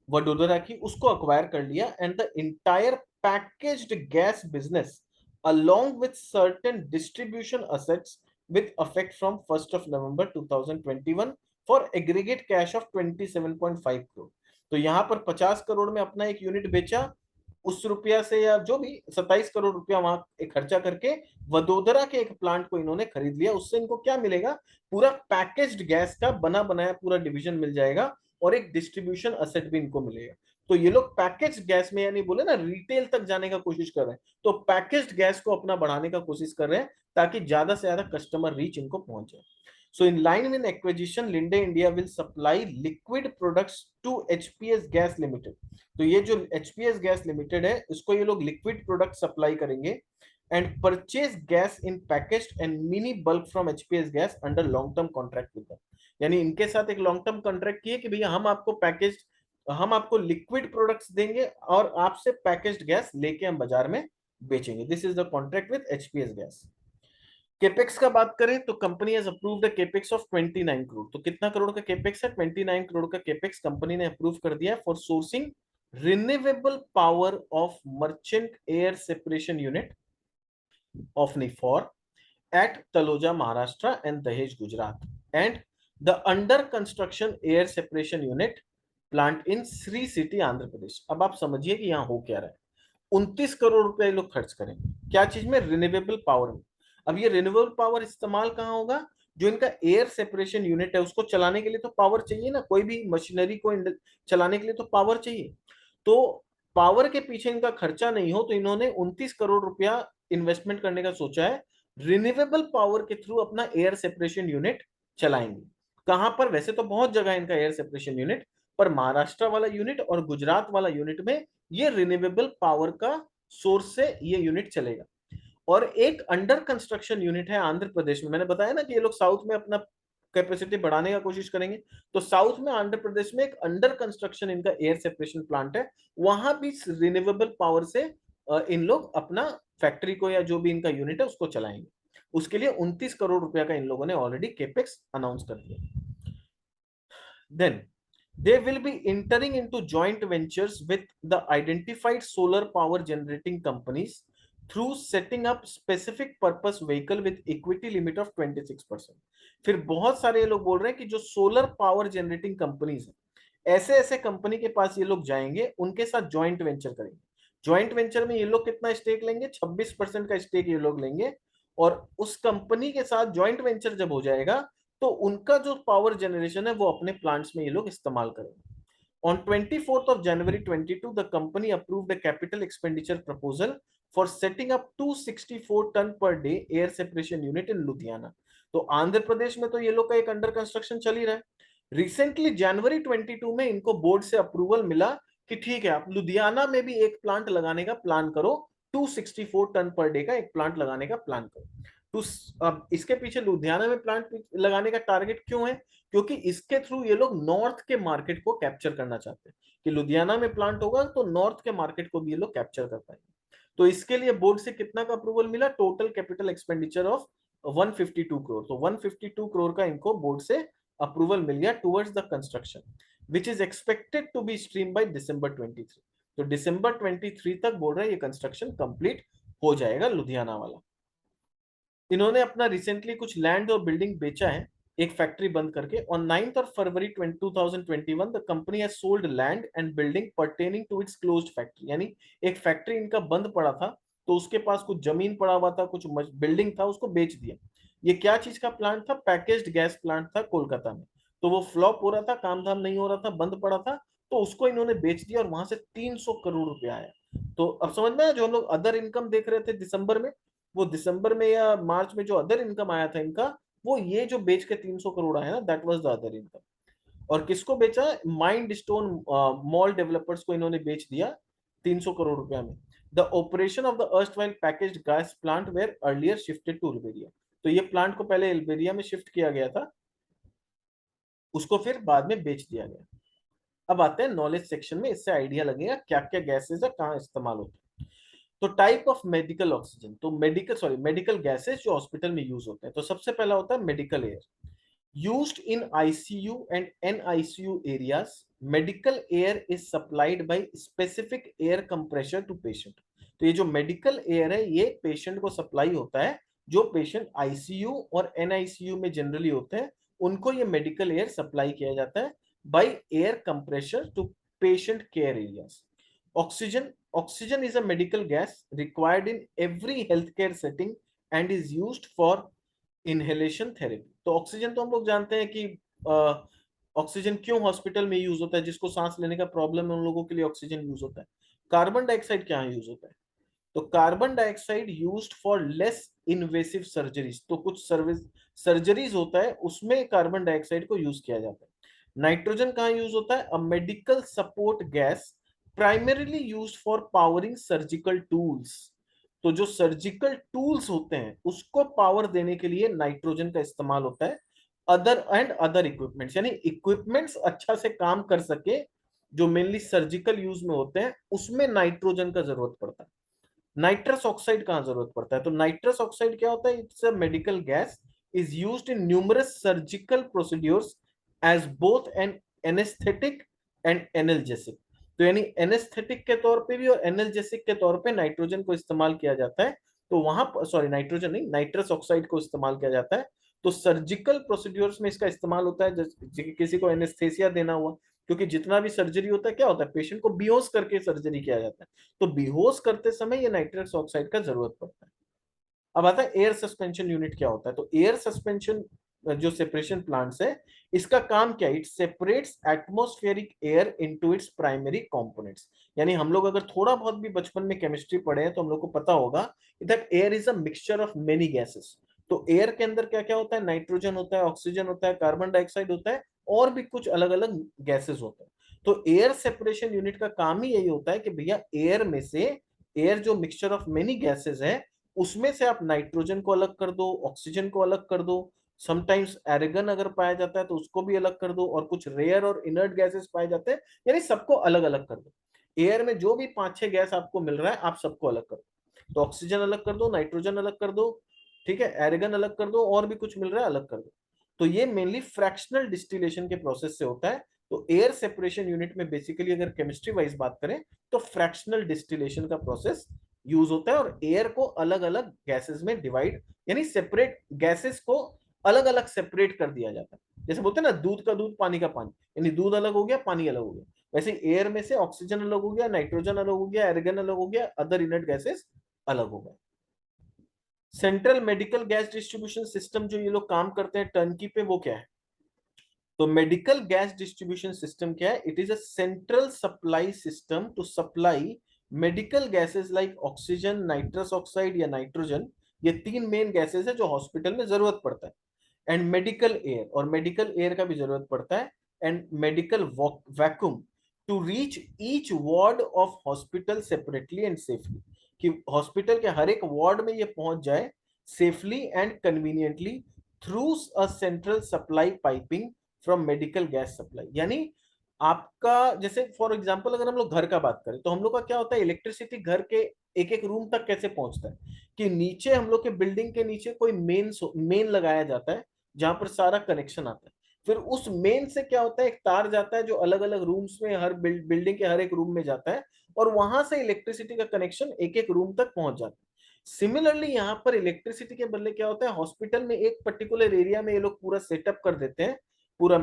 [SPEAKER 1] वडोदरा की, उसको अक्वायर कर लिया, and the entire packaged gas business along with certain distribution assets with effect from 1st of November 2021 for aggregate cash of 27.5 crore। तो यहां पर 50 करोड़ में अपना एक यूनिट बेचा, उस रुपया से या जो भी 27 करोड़ रुपया वहां खर्चा करके वडोदरा के एक प्लांट को इन्होंने खरीद लिया। उससे इनको क्या मिलेगा? पूरा पैकेज्ड गैस का बना बनाया पूरा डिवीजन मिल जाएगा, और एक डिस्ट्रीब्यूशन असेट भी इनको मिलेगा। तो ये लोग पैकेज्ड गैस में, यानी बोले ना रिटेल तक जाने का कोशिश कर रहे हैं, तो पैकेज्ड गैस को अपना बढ़ाने का कोशिश कर रहे हैं ताकि ज्यादा से ज्यादा कस्टमर रीच इनको पहुंच जाए। So in line with acquisition, Linde India will supply liquid products to HPS Gas Limited। तो ये जो HPS Gas Limited है इसको ये लोग लिक्विड प्रोडक्ट सप्लाई करेंगे, and purchase gas in packaged and mini bulk from HPS gas under long term contract with them. यानी इनके साथ एक लॉन्ग टर्म कॉन्ट्रैक्ट किए कि भैया हम आपको पैकेज, हम आपको लिक्विड प्रोडक्ट्स देंगे और आपसे पैकेज्ड गैस लेके हम बाजार में बेचेंगे। This is the contract with HPS gas. Capex का बात करें तो company has approved a capex of 29 crore. तो कितना करोड़ का केपेक्स है? 29 करोड़ का केपेक्स कंपनी ने अप्रूव कर दिया है for sourcing renewable power of merchant air separation unit of निफॉर at Taloja, Maharashtra and Dahej, Gujarat, and the under construction air separation unit plant in Sri City, Andhra Pradesh। अब आप समझिए कि यहाँ हो क्या रहा है। 29 करोड़ रुपए ये लोग खर्च करेंगे क्या चीज में? रिन्यूएबल पावर में। अब ये रिन्यूएबल पावर इस्तेमाल कहाँ होगा? जो इनका एयर सेपरेशन यूनिट है उसको चलाने के लिए तो पावर चाहिए ना, कोई भी मशीनरी को चलाने के लिए तो पावर चाहिए। तो पावर के पीछे इनका खर्चा नहीं हो, तो इन्होंने 29 करोड़ रुपया इन्वेस्टमेंट करने का सोचा है। रिन्यूएबल पावर के थ्रू अपना एयर सेपरेशन यूनिट चलाएंगे। कहां पर? वैसे तो बहुत जगह इनका एयर सेपरेशन यूनिट, पर महाराष्ट्र वाला यूनिट और गुजरात वाला यूनिट में ये रिन्यूएबल पावर का सोर्स से ये यूनिट चलेगा। और एक अंडर कंस्ट्रक्शन यूनिट है आंध्र प्रदेश में। मैंने बताया ना कि ये लोग साउथ में अपना कैपेसिटी बढ़ाने का कोशिश करेंगे, तो साउथ में आंध्र प्रदेश में एक अंडर कंस्ट्रक्शन इनका एयर सेपरेशन प्लांट है, वहां भी रिन्यूएबल पावर से इन लोग अपना फैक्ट्री को या जो भी इनका यूनिट है उसको चलाएंगे। उसके लिए 29 करोड़ रुपया का इन लोगों ने ऑलरेडी केपेक्स अनाउंस कर दिया। Then they will be entering into joint ventures with the identified solar power generating companies through setting up specific purpose vehicle with equity limit of 26%। फिर बहुत सारे लोग बोल रहे हैं कि जो सोलर पावर जनरेटिंग कंपनीज है, ऐसे ऐसे कंपनी के पास ये लोग जाएंगे, उनके साथ ज्वाइंट वेंचर करेंगे। ज्वाइंट वेंचर में ये लोग कितना स्टेक लेंगे? 26% का स्टेक ये लोग लेंगे, और उस कंपनी के साथ जॉइंट वेंचर जब हो जाएगा तो उनका जो पावर जनरेशन है वो अपने प्लांट्स में ये लोग इस्तेमाल करेंगे। On 24th of January 22, the company approved a capital expenditure proposal for setting up 264 ton per day air separation unit in Ludhiana. तो आंध्र प्रदेश में तो ये लोग का एक अंडर कंस्ट्रक्शन चल ही रहा है। रिसेंटली जनवरी 22 में इनको बोर्ड से अप्रूवल मिला कि ठीक है, आप लुधियाना में भी एक प्लांट लगाने का प्लान करो, 264 टन पर डे का एक प्लांट लगाने का प्लान करो। तो अब इसके पीछे लुधियाना में प्लांट लगाने का टारगेट क्यों है? क्योंकि इसके थ्रू ये लोग नॉर्थ के मार्केट को कैप्चर करना चाहते हैं कि लुधियाना में प्लांट होगा तो नॉर्थ के मार्केट को भी ये लोग कैप्चर कर पाएंगे। तो इसके लिए बोर्ड से कितना का अप्रूवल मिला? Total capital expenditure of 152 crore. तो 152 करोड़ का इनको बोर्ड से अप्रूवल मिल गया towards the construction which is expected to be stream by December 23। तो दिसंबर 23 तक बोल रहा है ये कंस्ट्रक्शन कंप्लीट हो जाएगा लुधियाना वाला। इन्होंने अपना रिसेंटली कुछ लैंड और बिल्डिंग बेचा है एक फैक्ट्री बंद करके। On 9th of February 2021 the company has sold land and building pertaining to its closed factory. यानी एक फैक्ट्री इनका बंद पड़ा था तो उसके पास कुछ जमीन पड़ा हुआ था, कुछ बिल्डिंग था, उसको बेच दिया। ये क्या चीज का प्लांट था? पैकेज्ड गैस प्लांट था कोलकाता में। तो वो फ्लॉप हो रहा था, काम धाम नहीं हो रहा था, बंद पड़ा था, तो उसको इन्होंने बेच दिया और वहां से 300 करोड़ रुपया आया। तो अब समझ में आया, जो हम लोग अदर इनकम देख रहे थे दिसंबर में, वो दिसंबर में या मार्च में जो अदर इनकम आया था इनका, वो ये जो बेच के 300 करोड़ आया ना, that was the other income. और किसको बेचा? माइंड स्टोन मॉल डेवलपर्स को इन्होंने बेच दिया 300 करोड़ रुपया में। The operation of the erstwhile packaged gas plant were earlier shifted to अल्बेरिया। तो ये प्लांट को पहले अल्बेरिया में शिफ्ट किया गया था, उसको फिर बाद में बेच दिया गया। अब आते हैं नॉलेज सेक्शन में, इससे आइडिया लगेगा क्या क्या गैसेज है, कहाँ इस्तेमाल होते हैं। तो टाइप ऑफ मेडिकल ऑक्सीजन, तो मेडिकल गैसेस जो हॉस्पिटल में यूज होते हैं। तो सबसे पहला होता है medical air, used in ICU and NICU areas. Medical air is supplied by specific air compressor to patient. तो ये जो मेडिकल एयर है ये पेशेंट को सप्लाई होता है, जो पेशेंट आईसीयू और एनआईसीयू में जनरली होते हैं उनको ये मेडिकल एयर सप्लाई किया जाता है by air compressor to patient care areas. Oxygen is a medical gas required in every healthcare setting and is used for inhalation therapy। तो ऑक्सीजन तो हम लोग जानते हैं कि ऑक्सीजन क्यों हॉस्पिटल में यूज होता है, जिसको सांस लेने का प्रॉब्लम है उन लोगों के लिए ऑक्सीजन यूज होता है। कार्बन डाइऑक्साइड क्या यूज होता है? तो carbon dioxide used for less invasive surgeries. तो कुछ सर्जरीज होता है उसमें कार्बन डाइऑक्साइड को यूज किया जाता है। नाइट्रोजन कहाँ यूज होता है? A medical support gas primarily used for powering surgical tools. तो जो सर्जिकल टूल्स होते हैं उसको पावर देने के लिए नाइट्रोजन का इस्तेमाल होता है। अदर इक्विपमेंट्स, यानी इक्विपमेंट्स अच्छा से काम कर सके जो मेनली सर्जिकल यूज में होते हैं उसमें नाइट्रोजन का जरूरत पड़ता है। नाइट्रस ऑक्साइड कहाँ जरूरत पड़ता है? तो नाइट्रस ऑक्साइड क्या होता है? It's a medical gas is used in numerous surgical procedures as both an anaesthetic and analgesic. तो यानी एनेस्थेटिक के तौर पे भी और एनाल्जेसिक के तौर पे नाइट्रोजन को इस्तेमाल किया जाता है। तो वहां, सॉरी नाइट्रोजन नहीं, नाइट्रस ऑक्साइड को इस्तेमाल किया जाता है। तो सर्जिकल प्रोसीड्यूर्स में इसका इस्तेमाल होता है, जैसे किसी को एनेस्थेसिया देना हुआ, क्योंकि जितना भी सर्जरी होता है क्या होता है, पेशेंट को बेहोश करके सर्जरी किया जाता है। तो बेहोश करते समय ये नाइट्रस ऑक्साइड का जरूरत पड़ता है। अब आता है एयर सस्पेंशन यूनिट क्या होता है। तो एयर सस्पेंशन जो सेपरेशन प्लांट्स है, इसका काम क्या है? It separates atmospheric air into its primary components. यानी हम लोग अगर थोड़ा बहुत भी बचपन में केमिस्ट्री पढ़े हैं तो हम लोग को पता होगा that air is a mixture of many gases. तो एयर के अंदर क्या क्या होता है? नाइट्रोजन होता है, ऑक्सीजन होता है, कार्बन डाइऑक्साइड होता है, और भी कुछ अलग अलग गैसेस होते हैं। तो एयर सेपरेशन यूनिट का काम ही यही होता है कि भैया एयर में से, एयर जो मिक्सचर ऑफ मेनी गैसेस है उसमें से आप नाइट्रोजन को अलग कर दो, ऑक्सीजन को अलग कर दो, समटाइम्स एरेगन अगर पाया जाता है तो उसको भी अलग कर दो, और कुछ रेयर और इनर्ट गैसेस पाए जाते हैं, यानी सबको अलग अलग कर दो। एयर में जो भी 5-6 गैस आपको मिल रहा है आप सबको अलग कर दो। तो ऑक्सीजन अलग कर दो, नाइट्रोजन अलग कर दो, ठीक है, एरेगन अलग कर दो, और भी कुछ मिल रहा है अलग कर दो। तो ये मेनली फ्रैक्शनल डिस्टिलेशन के प्रोसेस से होता है। तो एयर सेपरेशन यूनिट में बेसिकली अगर केमिस्ट्री वाइज बात करें तो फ्रैक्शनल डिस्टिलेशन का प्रोसेस यूज होता है, और एयर को अलग अलग गैसेस में डिवाइड, यानी सेपरेट गैसेस को अलग अलग सेपरेट कर दिया जाता है। जैसे बोलते हैं ना, दूध का दूध पानी का पानी, यानी दूध अलग हो गया, पानी अलग हो गया। वैसे एयर में से ऑक्सीजन अलग हो गया, नाइट्रोजन अलग हो गया, एर्गन अलग हो गया, अदर इनर्ट गैसेस अलग हो गए। Central medical gas distribution system जो ये लोग काम करते हैं टर्नकी पे, वो क्या है? तो मेडिकल गैस डिस्ट्रीब्यूशन सिस्टम क्या है? It is a central supply system to supply medical gases like oxygen, nitrous oxide या नाइट्रोजन। ये तीन मेन गैसेस है जो हॉस्पिटल में जरूरत पड़ता है। एंड मेडिकल एयर, और मेडिकल एयर का भी जरूरत पड़ता है। And medical vacuum to reach each ward of hospital separately and safely, कि हॉस्पिटल के हर एक वार्ड में ये पहुंच जाए safely and conveniently through a central supply piping from medical gas supply. यानी आपका, जैसे फॉर एग्जांपल अगर हम लोग घर का बात करें तो हम लोग का क्या होता है, इलेक्ट्रिसिटी घर के एक एक रूम तक कैसे पहुंचता है कि नीचे हम लोग के बिल्डिंग के नीचे कोई मेन लगाया जाता है जहां पर सारा कनेक्शन आता है। फिर उस मेन से क्या होता है, एक तार जाता है जो अलग अलग रूम्स में, हर बिल्डिंग के हर एक रूम में जाता है, और वहां से इलेक्ट्रिसिटी का कनेक्शन एक एक रूम तक पहुंच जाता है। सिमिलरली यहाँ पर इलेक्ट्रिसिटी के बदले क्या होता है, हॉस्पिटल में एक पर्टिकुलर एरिया में ये लोग पूरा सेटअप कर देते हैं, पूरा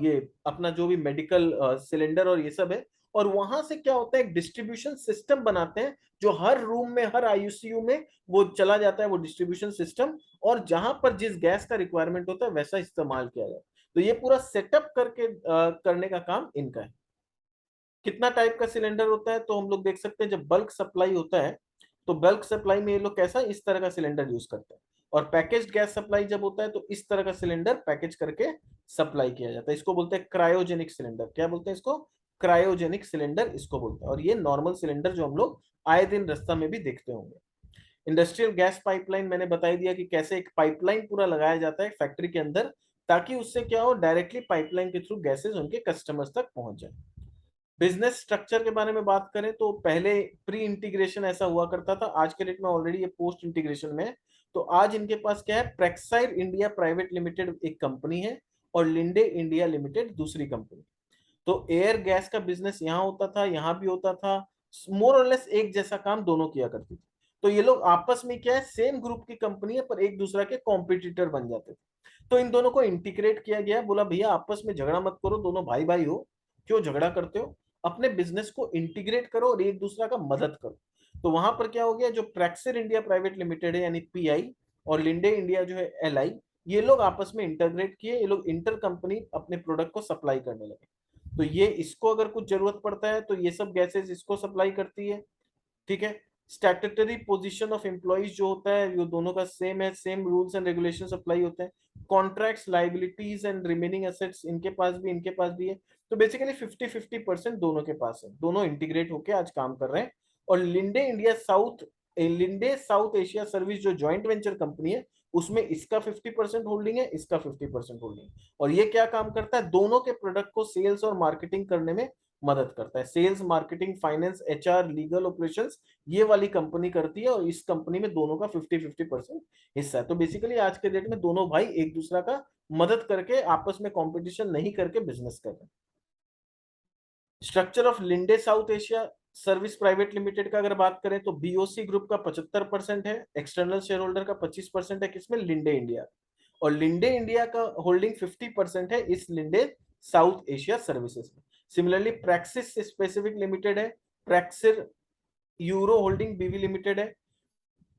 [SPEAKER 1] ये अपना जो भी मेडिकल सिलेंडर और ये सब है, और वहां से क्या होता है, एक डिस्ट्रीब्यूशन सिस्टम बनाते हैं जो हर रूम में, हर आईसीयू में वो चला जाता है, वो डिस्ट्रीब्यूशन सिस्टम, और जहां पर जिस गैस का रिक्वायरमेंट होता है वैसा इस्तेमाल किया जाए। तो ये पूरा सेटअप करके करने का काम इनका है। कितना टाइप का सिलेंडर होता है, तो हम लोग देख सकते हैं जब बल्क सप्लाई होता है तो बल्क सप्लाई में ये लोग कैसा, इस तरह का सिलेंडर यूज करते हैं। और पैकेज्ड गैस सप्लाई जब होता है तो इस तरह का सिलेंडर पैकेज करके सप्लाई किया जाता है। इसको बोलते हैं क्रायोजेनिक सिलेंडर। क्या बोलते हैं इसको? क्रायोजेनिक सिलेंडर इसको बोलते हैं। और ये नॉर्मल सिलेंडर जो हम लोग आए दिन रास्ता में भी देखते होंगे। इंडस्ट्रियल गैस पाइपलाइन मैंने बता दिया कि कैसे एक पाइपलाइन पूरा लगाया जाता है फैक्ट्री के अंदर, ताकि उससे क्या हो, डायरेक्टली पाइपलाइन के थ्रू गैसेस उनके कस्टमर्स तक पहुंच जाए। बिजनेस स्ट्रक्चर के बारे में बात करें तो पहले प्री इंटीग्रेशन ऐसा हुआ करता था, आज के डेट में ऑलरेडी ये पोस्ट इंटीग्रेशन में है। तो आज इनके पास क्या है, प्रेक्साइड इंडिया प्राइवेट लिमिटेड एक कंपनी है, और लिंडे इंडिया लिमिटेड दूसरी कंपनी। तो एयर गैस का बिजनेस यहाँ होता था, यहाँ भी होता था, मोर और लेस एक जैसा काम दोनों किया करती थी। तो ये लोग आपस में क्या है, सेम ग्रुप की कंपनी है पर एक दूसरा के कॉम्पिटिटर बन जाते थे। तो इन दोनों को इंटीग्रेट किया गया, बोला भैया आपस में झगड़ा मत करो, दोनों भाई भाई हो, क्यों झगड़ा करते हो, अपने बिजनेस को इंटीग्रेट करो और एक दूसरा का मदद करो। तो वहां पर क्या हो गया, जो प्रैक्सिर इंडिया प्राइवेट लिमिटेड है यानी पीआई, और लिंडे इंडिया जो है एलआई, ये लोग आपस में इंटरग्रेट किए, ये लोग इंटर कंपनी अपने प्रोडक्ट को सप्लाई करने लगे। तो ये इसको अगर कुछ जरूरत पड़ता है तो ये सब गैसेस इसको सप्लाई करती है। ठीक है। स्टैट्यूटरी पोजीशन ऑफ एम्प्लॉइज जो होता है ये दोनों का सेम है, same rules and regulation apply होते हैं। Contracts, liabilities and remaining assets इनके पास भी, इनके पास भी है। तो बेसिकली 50-50% दोनों के पास है, दोनों इंटीग्रेट होकर आज काम कर रहे हैं। और लिंडे साउथ एशिया सर्विस जो जॉइंट वेंचर कंपनी है, उसमें इसका 50% होल्डिंग है, इसका 50% होल्डिंग है। और ये क्या काम करता है, दोनों के प्रोडक्ट को सेल्स और मार्केटिंग करने में मदद करता है। Sales, marketing, finance, HR, legal operations ये वाली कंपनी करती है, और इस कंपनी में दोनों का 50-50% हिस्सा है। तो बेसिकली आज के डेट में दोनों भाई एक दूसरा का मदद करके, आपस में कंपटीशन नहीं करके बिजनेस कर रहे हैं। Structure of Linde South Asia service private limited का अगर बात करें तो बीओसी ग्रुप का 75% है, एक्सटर्नल शेयर होल्डर का 25% है, किसमें, लिंडे इंडिया। और लिंडे इंडिया का होल्डिंग 50% है इस लिंडे साउथ एशिया सर्विसेज में। सिमिलरली प्रैक्सिस स्पेसिफिक लिमिटेड है, प्रैक्सिर यूरो होल्डिंग बीवी लिमिटेड है।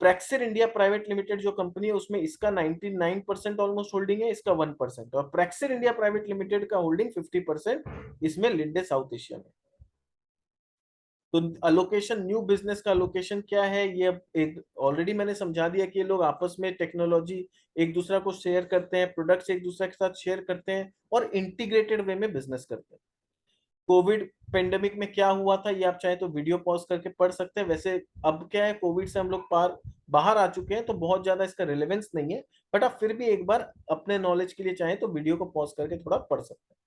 [SPEAKER 1] प्रैक्सिर इंडिया प्राइवेट लिमिटेड जो कंपनी है उसमें इसका 99% ऑलमोस्ट होल्डिंग है, इसका 1%। और प्रैक्सिर इंडिया प्राइवेट लिमिटेड का होल्डिंग 50% इसमें लिंडे साउथ एशिया में। तो अलोकेशन, न्यू बिजनेस का अलोकेशन क्या है, ये अब एक ऑलरेडी मैंने समझा दिया कि ये लोग आपस में टेक्नोलॉजी एक दूसरा को शेयर करते हैं, प्रोडक्ट्स एक दूसरे के साथ शेयर करते हैं, और इंटीग्रेटेड वे में बिजनेस करते हैं। कोविड पेंडेमिक में क्या हुआ था ये आप चाहे तो वीडियो पॉज करके पढ़ सकते हैं। वैसे अब क्या है, कोविड से हम लोग बाहर आ चुके हैं तो बहुत ज्यादा इसका रिलेवेंस नहीं है, बट आप फिर भी एक बार अपने नॉलेज के लिए चाहे तो वीडियो को पॉज करके थोड़ा पढ़ सकते हैं।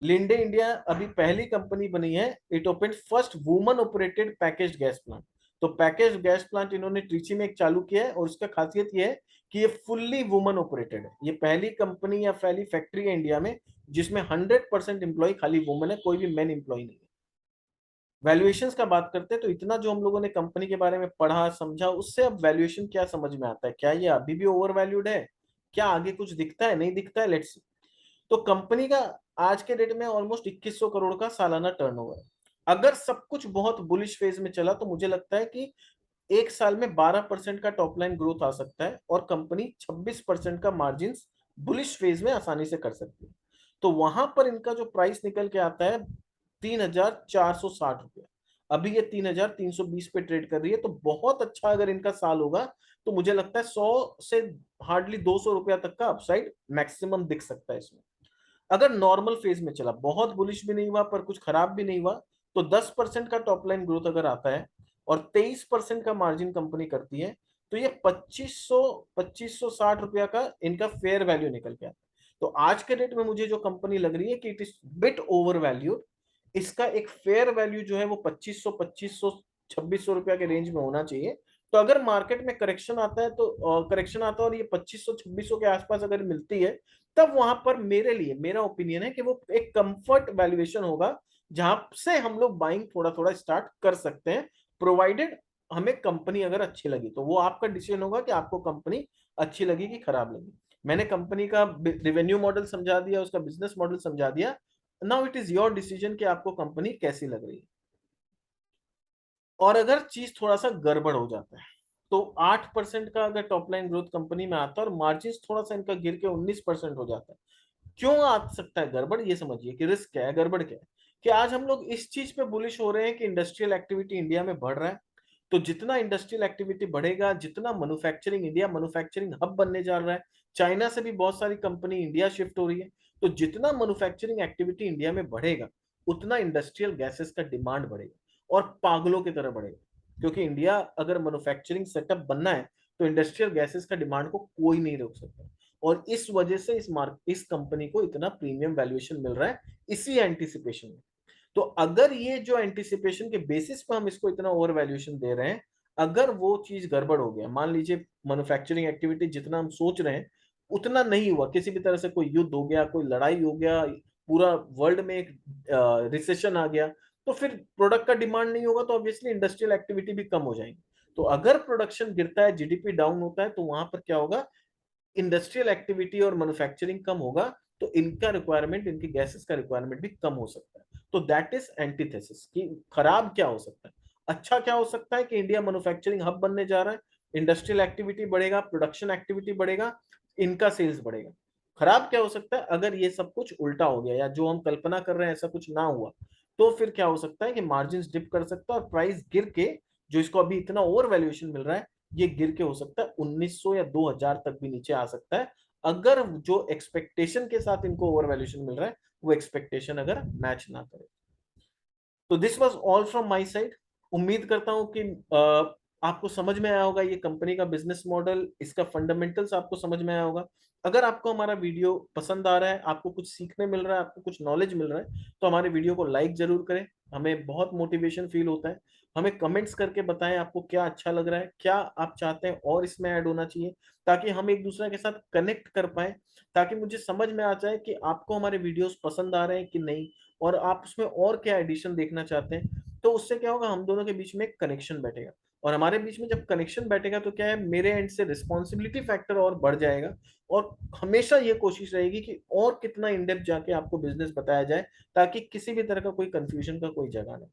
[SPEAKER 1] लिंडे इंडिया अभी पहली कंपनी बनी है, it open first woman operated package gas plant. तो पैकेज गैस प्लांट इन्होंने ट्रिची में एक चालू किया है, और उसका खासियत ये है कि ये फुल्ली वुमन ऑपरेटेड है। ये पहली कंपनी या पहली फैक्ट्री है इंडिया में जिसमें 100% एम्प्लॉय खाली वुमन है, कोई भी मैन एम्प्लॉय नहीं है। वैल्यूएशंस का बात करते हैं तो इतना जो हम लोगों ने कंपनी के बारे में पढ़ा समझा, उससे अब वैल्यूएशन क्या समझ में आता है, क्या ये अभी भी ओवर वैल्यूड है, क्या आगे कुछ दिखता है, नहीं दिखता है, लेट्स सी। तो कंपनी का आज के डेट में ऑलमोस्ट 2100 करोड़ का सालाना टर्नओवर है। अगर सब कुछ बहुत बुलिश फेज में चला तो मुझे लगता है कि एक साल में 12% का टॉप लाइन ग्रोथ आ सकता है और कंपनी 26% का मार्जिन बुलिश फेज में आसानी से कर सकती है। तो वहां पर इनका जो प्राइस निकल के आता है 3,460 रुपया। अभी ये 3,320 पे ट्रेड कर रही है। तो बहुत अच्छा अगर इनका साल होगा तो मुझे लगता है 100 से हार्डली 200 रुपया तक का अपसाइड मैक्सिमम दिख सकता है इसमें। अगर नॉर्मल फेज में चला, बहुत बुलिश भी नहीं हुआ पर कुछ खराब भी नहीं हुआ, तो 10% का टॉप लाइन ग्रोथ अगर आता है और 23% का मार्जिन कंपनी करती है, तो ये 2560 रुपया का इनका फेयर वैल्यू निकल के आता है। तो आज के डेट में मुझे जो कंपनी लग रही है कि it is bit over value. इसका एक फेयर वैल्यू जो है वो 2500 2600 रुपया के रेंज में होना चाहिए। तो अगर मार्केट में करेक्शन आता है तो करेक्शन आता है और ये 2500 2600 के आसपास अगर मिलती है, तब वहां पर मेरे लिए, मेरा ओपिनियन है कि वो एक कंफर्ट वैल्यूएशन होगा जहां से हम लोग बाइंग थोड़ा थोड़ा स्टार्ट कर सकते हैं, प्रोवाइडेड हमें कंपनी अगर अच्छी लगी। तो वो आपका डिसीजन होगा कि आपको कंपनी अच्छी लगी कि खराब लगी। मैंने कंपनी का रिवेन्यू मॉडल समझा दिया, उसका बिजनेस मॉडल समझा दिया। Now it is your decision कि आपको कंपनी कैसी लग रही है। और अगर चीज थोड़ा सा गड़बड़ हो जाता है, तो 8% का अगर टॉप लाइन ग्रोथ कंपनी में आता है और मार्जिन थोड़ा सा इनका गिर के 19% हो जाता है, क्यों आ सकता है गड़बड़, ये समझिए कि रिस्क क्या है, गड़बड़ क्या है। कि आज हम लोग इस चीज पे बुलिश हो रहे हैं कि इंडस्ट्रियल एक्टिविटी इंडिया में बढ़ रहा है। तो जितना इंडस्ट्रियल एक्टिविटी बढ़ेगा, जितना मैन्युफैक्चरिंग, इंडिया मैन्युफैक्चरिंग हब बनने जा रहा है, चाइना से भी बहुत सारी कंपनी इंडिया शिफ्ट हो रही है। तो जितना मैन्युफैक्चरिंग एक्टिविटी इंडिया में बढ़ेगा, उतना इंडस्ट्रियल गैसेस का डिमांड बढ़ेगा और पागलों की तरह बढ़ेगा। क्योंकि इंडिया अगर मैन्युफैक्चरिंग सेटअप बनना है, तो इंडस्ट्रियल गैसेस का डिमांड को कोई नहीं रोक सकता। और इस वजह से इस कंपनी को इतना प्रीमियम वैल्यूएशन मिल रहा है, इसी एंटिसिपेशन में। तो अगर ये जो एंटिसिपेशन के बेसिस पर हम इसको इतना ओवर वैल्यूएशन दे रहे हैं, अगर वो चीज गड़बड़ हो गया, मान लीजिए मैन्युफैक्चरिंग एक्टिविटी जितना हम सोच रहे हैं उतना नहीं हुआ, किसी भी तरह से कोई युद्ध हो गया, कोई लड़ाई हो गया, पूरा वर्ल्ड में एक रिसेशन आ गया, तो फिर प्रोडक्ट का डिमांड नहीं होगा, तो ऑब्वियसली इंडस्ट्रियल एक्टिविटी भी कम हो जाएगी। तो अगर प्रोडक्शन गिरता है, जीडीपी डाउन होता है, तो वहां पर क्या होगा, इंडस्ट्रियल एक्टिविटी और मैन्युफैक्चरिंग कम होगा, तो इनका रिक्वायरमेंट, इनकी गैसेस का रिक्वायरमेंट भी कम हो सकता है। तो दैट इज एंटीथेसिस कि खराब क्या हो सकता है। अच्छा क्या हो सकता है कि इंडिया मैन्युफैक्चरिंग हब बनने जा रहा है, इंडस्ट्रियल एक्टिविटी बढ़ेगा, प्रोडक्शन एक्टिविटी बढ़ेगा, इनका सेल्स बढ़ेगा। खराब क्या हो सकता है, अगर ये सब कुछ उल्टा हो गया या जो हम कल्पना कर रहे हैं ऐसा कुछ ना हुआ, तो फिर क्या हो सकता है कि मार्जिन डिप कर सकता है और प्राइस गिर के, जो इसको अभी इतना ओवर वैल्यूएशन मिल रहा है, ये गिर के हो सकता है 1900 या 2000 तक भी नीचे आ सकता है, अगर जो एक्सपेक्टेशन के साथ इनको ओवर वैल्यूएशन मिल रहा है वो एक्सपेक्टेशन अगर मैच ना करे। तो this was all from my side. उम्मीद करता हूं कि आपको समझ में आया होगा ये कंपनी का बिजनेस मॉडल, इसका फंडामेंटल्स आपको समझ में आया होगा। अगर आपको हमारा वीडियो पसंद आ रहा है, आपको कुछ सीखने मिल रहा है, आपको कुछ नॉलेज मिल रहा है, तो हमारे वीडियो को लाइक जरूर करें। हमें बहुत मोटिवेशन फील होता है। हमें कमेंट्स करके बताएं आपको क्या अच्छा लग रहा है, क्या आप चाहते हैं और इसमें ऐड होना चाहिए, ताकि हम एक दूसरे के साथ कनेक्ट कर पाए, ताकि मुझे समझ में आ जाए कि आपको हमारे वीडियोस पसंद आ रहे हैं कि नहीं, और आप उसमें और क्या एडिशन देखना चाहते हैं। तो उससे क्या होगा, हम दोनों के बीच में एक कनेक्शन बैठेगा, और हमारे बीच में जब कनेक्शन बैठेगा तो क्या है, मेरे एंड से रिस्पॉन्सिबिलिटी फैक्टर और बढ़ जाएगा। और हमेशा ये कोशिश रहेगी कि और कितना इन डेप्थ जाके आपको बिजनेस बताया जाए, ताकि किसी भी तरह का कोई कंफ्यूजन का कोई जगह नहीं।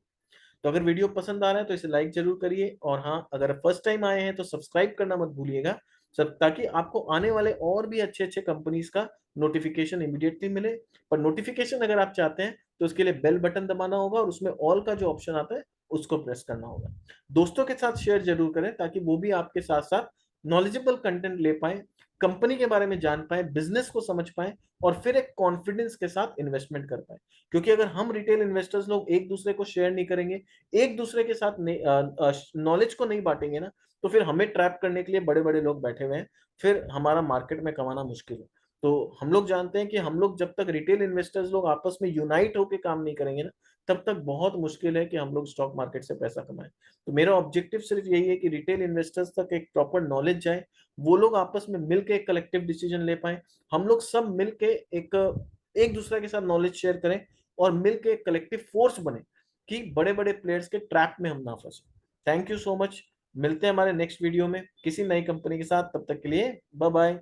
[SPEAKER 1] तो अगर वीडियो पसंद आ रहा है तो इसे लाइक जरूर करिए, और हाँ, अगर फर्स्ट टाइम आए हैं तो सब्सक्राइब करना मत भूलिएगा, सब, ताकि आपको आने वाले और भी अच्छे अच्छे कंपनीज का नोटिफिकेशन इमीडिएटली मिले। पर नोटिफिकेशन अगर आप चाहते हैं तो उसके लिए बेल बटन दबाना होगा, और उसमें ऑल का जो ऑप्शन आता है उसको प्रेस करना होगा। दोस्तों के साथ शेयर जरूर करें, ताकि वो भी आपके साथ साथ नॉलेजेबल कंटेंट ले पाए, कंपनी के बारे में जान पाए, बिजनेस को समझ पाए, और फिर एक कॉन्फिडेंस के साथ इन्वेस्टमेंट कर पाए। क्योंकि अगर हम रिटेल इन्वेस्टर्स लोग एक दूसरे को शेयर नहीं करेंगे, एक दूसरे के साथ नॉलेज को नहीं बांटेंगे ना, तो फिर हमें ट्रैप करने के लिए बड़े बड़े लोग बैठे हुए हैं, फिर हमारा मार्केट में कमाना मुश्किल है। तो हम लोग जानते हैं कि हम लोग जब तक रिटेल इन्वेस्टर्स लोग आपस में यूनाइट होकर काम नहीं करेंगे ना, तब तक बहुत मुश्किल है कि हम लोग स्टॉक मार्केट से पैसा कमाएं। तो मेरा ऑब्जेक्टिव सिर्फ यही है कि रिटेल इन्वेस्टर्स तक एक प्रॉपर नॉलेज जाए, वो लोग आपस में मिलकर एक कलेक्टिव डिसीजन ले पाए, हम लोग सब मिलके एक एक दूसरे के साथ नॉलेज शेयर करें, और मिलके एक कलेक्टिव फोर्स बने, कि बड़े बड़े प्लेयर्स के ट्रैप में हम ना फंसे। Thank you so much. मिलते हैं हमारे नेक्स्ट वीडियो में किसी नई कंपनी के साथ, तब तक के लिए बाय बाय।